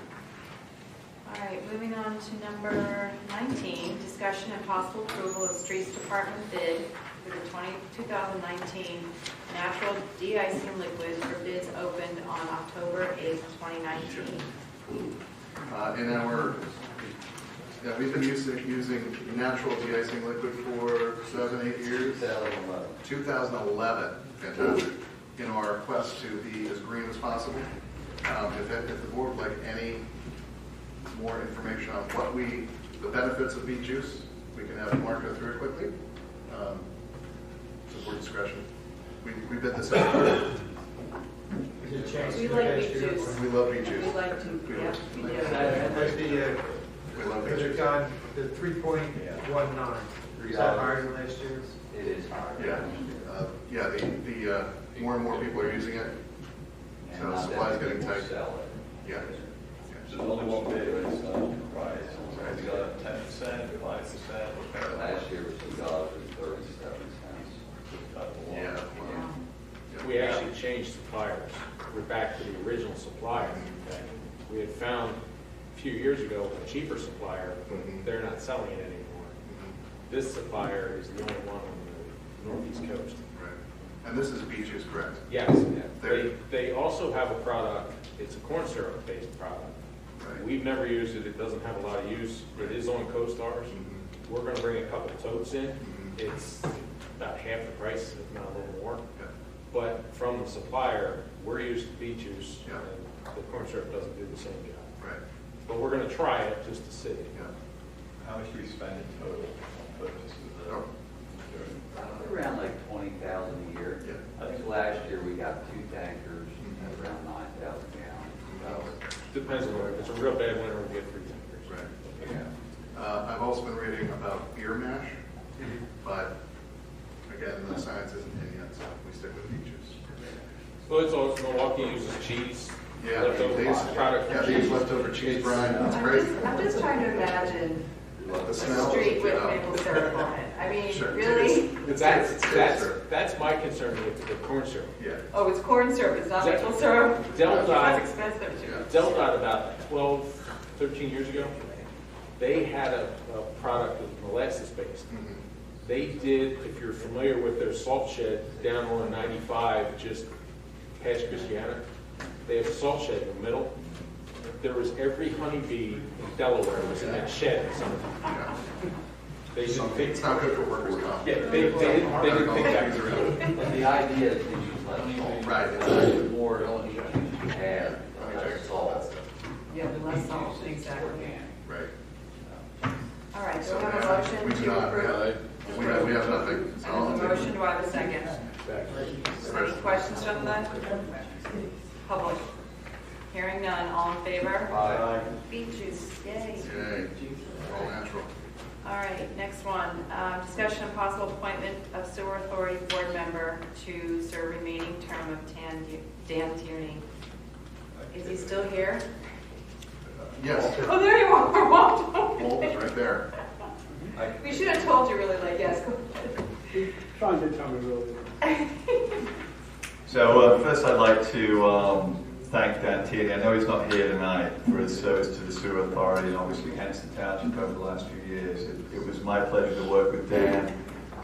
All right, moving on to number 19, discussion and possible approval of Streets Department bid for the 2019 natural de-icing liquid for bids opened on October 8th, 2019. We've been using natural de-icing liquid for 7-8 years. 2011. Fantastic. in our quest to be as green as possible. If the board would like any more information on the benefits of beet juice, we can have Mark go through it quickly. It's board discretion. We bid this out. We like beet juice. We love beet juice. We like to, yeah, we do. We love beet Because juice. it got the 3.19. Is that higher than last year? It is higher. Yeah. The more and more people are using it, so the supply's getting tight. Yeah. There's only one bid, it's not price. It's got 10%, 5%. Last year was $2.37. Yeah. We actually changed suppliers. We're back to the original supplier. We had found a few years ago a cheaper supplier, but they're not selling it anymore. This supplier is the only one on the northeast coast. Right. And this is beet juice, correct? Yes. They also have a product, it's a corn syrup based product. Right. We've never used it, it doesn't have a lot of use. It is on CoStars. We're gonna bring a couple totes in. It's about half the price, if not a little more. Yeah. But from the supplier, we're used to beet juice, Yeah. and the corn syrup doesn't do the same job. Right. But we're gonna try it just to see. Yeah. How much do we spend in total on purchases? Around like 20,000 a year. Yeah. I think last year we got 2 tankers at around 9,000 gallons. Depends on where, if it's a real bad winter, we get 3 tankers. Right. Yeah. I've also been reading about beer mash, but again, the science isn't in yet, so we stick with beet juice. Well, it's also, Milwaukee uses cheese. Yeah, Leftover these product. yeah, these leftover cheese brine, that's great. I'm just trying to imagine The a smell. street with Yeah. maple syrup on it. I mean, Sure. really? That's my concern with the corn syrup. Yeah. Oh, it's corn syrup, it's not Del- maple syrup? Del- That's expensive too. Delta about 12, 13 years ago, they had a product with molasses based. They did, if you're familiar with their salt shed down on 95, just past Christiana, they have a salt shed in the middle. There was every honeybee in Delaware was in that shed in summertime. They didn't think It's not good for workers' comp. Yeah, they didn't think that was real. But the idea is to use less salt. Right. The more you add, less salt. Yeah, the less salt, exactly. Right. All right, so So we have a motion we do to not, approve. we have nothing. So And I'll there's a take- motion, do I have a second? Any questions from the public? Hearing none, all in favor? Aye. Beet juice, yay. Yay. All natural. All right, next one, discussion of possible appointment of sewer authority board member to serve remaining term of Dan Tierney. Is he still here? Yes. Oh, there you are, Walt. Walt is right there. We should have told you really like, yes, go Trying to tell me really. So first I'd like to thank Dan Tierney. I know he's not here tonight for his service to the Sewer Authority and obviously Henston Township over the last few years. It was my pleasure to work with Dan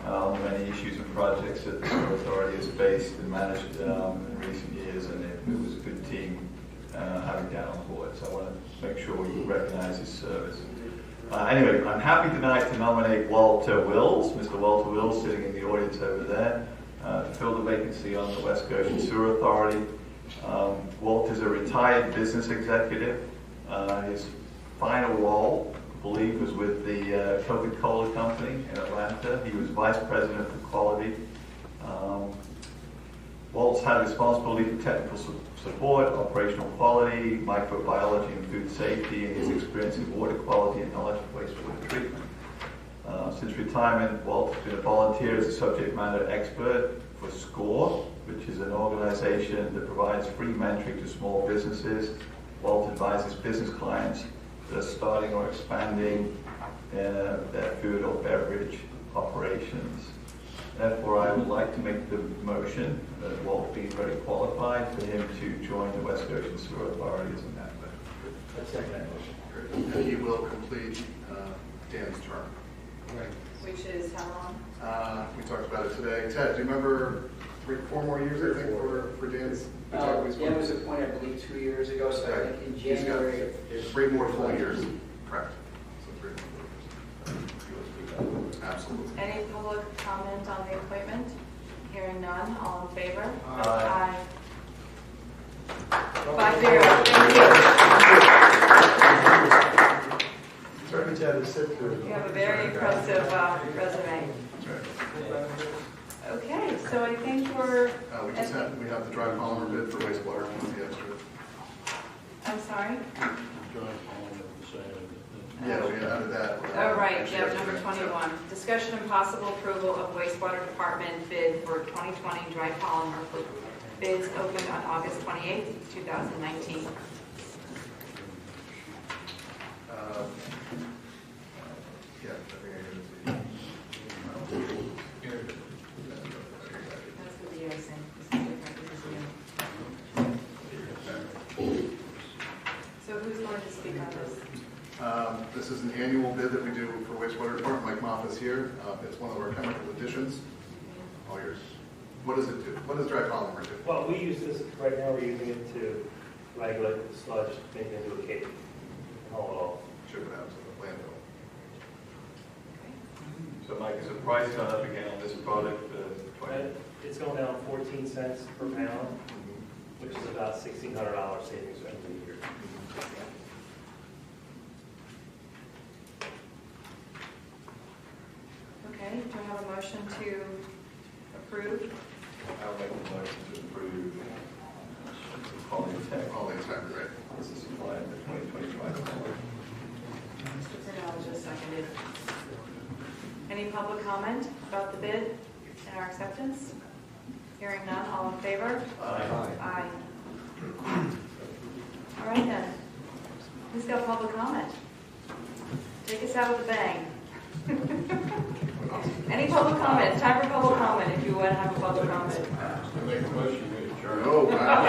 on many issues and projects that the Sewer Authority has faced and managed in recent years, and it was a good team having Dan on board. So I want to make sure we recognize his service. Anyway, I'm happy tonight to nominate Walter Wills, Mr. Walter Wills, sitting in the audience over there, to fill the vacancy on the West Goshen Sewer Authority. Walt is a retired business executive. His final role, I believe, was with the Coca-Cola Company in Atlanta. He was vice president for quality. Walt's had responsibility for technical support, operational quality, microbiology and food safety, and his experience in water quality and knowledge of wastewater treatment. Since retirement, Walt has been a volunteer as a subject matter expert for SCORE, which is an organization that provides free mentoring to small businesses. Walt advises business clients that are starting or expanding their food or beverage operations. Therefore, I would like to make the motion that Walt being very qualified for him to join the West Goshen Sewer Authority as a member. That's second motion. And he will complete Dan's term. Which is how long? We talked about it today. Ted, do you remember 4 more years, I think, for Dan's? Dan was appointed, I believe, 2 years ago, so I think in He's got January. 3 more full years. Correct. So 3 more full years. Absolutely. Any public comment on the appointment? Hearing none, all in favor? Aye. 5-0, thank you. Sorry to have to sit through. You have a very impressive resume. Okay, so I think we're, We have the dry polymer bid for wastewater, the extra. I'm sorry? Yeah, we added that. Oh, right, yeah, number 21. Discussion and possible approval of wastewater department bid for 2020 dry polymer for bids opened on August 28th, 2019. Yeah, I think I can see. That's the DO thing. This is different, this is new. So who's going to speak on this? This is an annual bid that we do for wastewater department. Mike Moffa's here. It's one of our chemical additions. All yours. What does it do? What does dry polymer do? Well, we use this, right now we're using it to regulate the sludge, make it into a cake, and haul it off. Ship it out to the landfill. So Mike, is the price gone up again on this product? It's going down 14 cents per pound, which is about $1,600 savings over the year. Okay, do I have a motion to approve? I'll make the motion to approve Polytech, right? This is supply of the 2025. Mr. Purnell just seconded. Any public comment about the bid and our acceptance? Hearing none, all in favor? Aye. Aye. All right then. Who's got public comment? Take us out with a bang. Any public comment? Time for public comment if you want to have a public comment. I make a motion to adjourn. Oh, wow.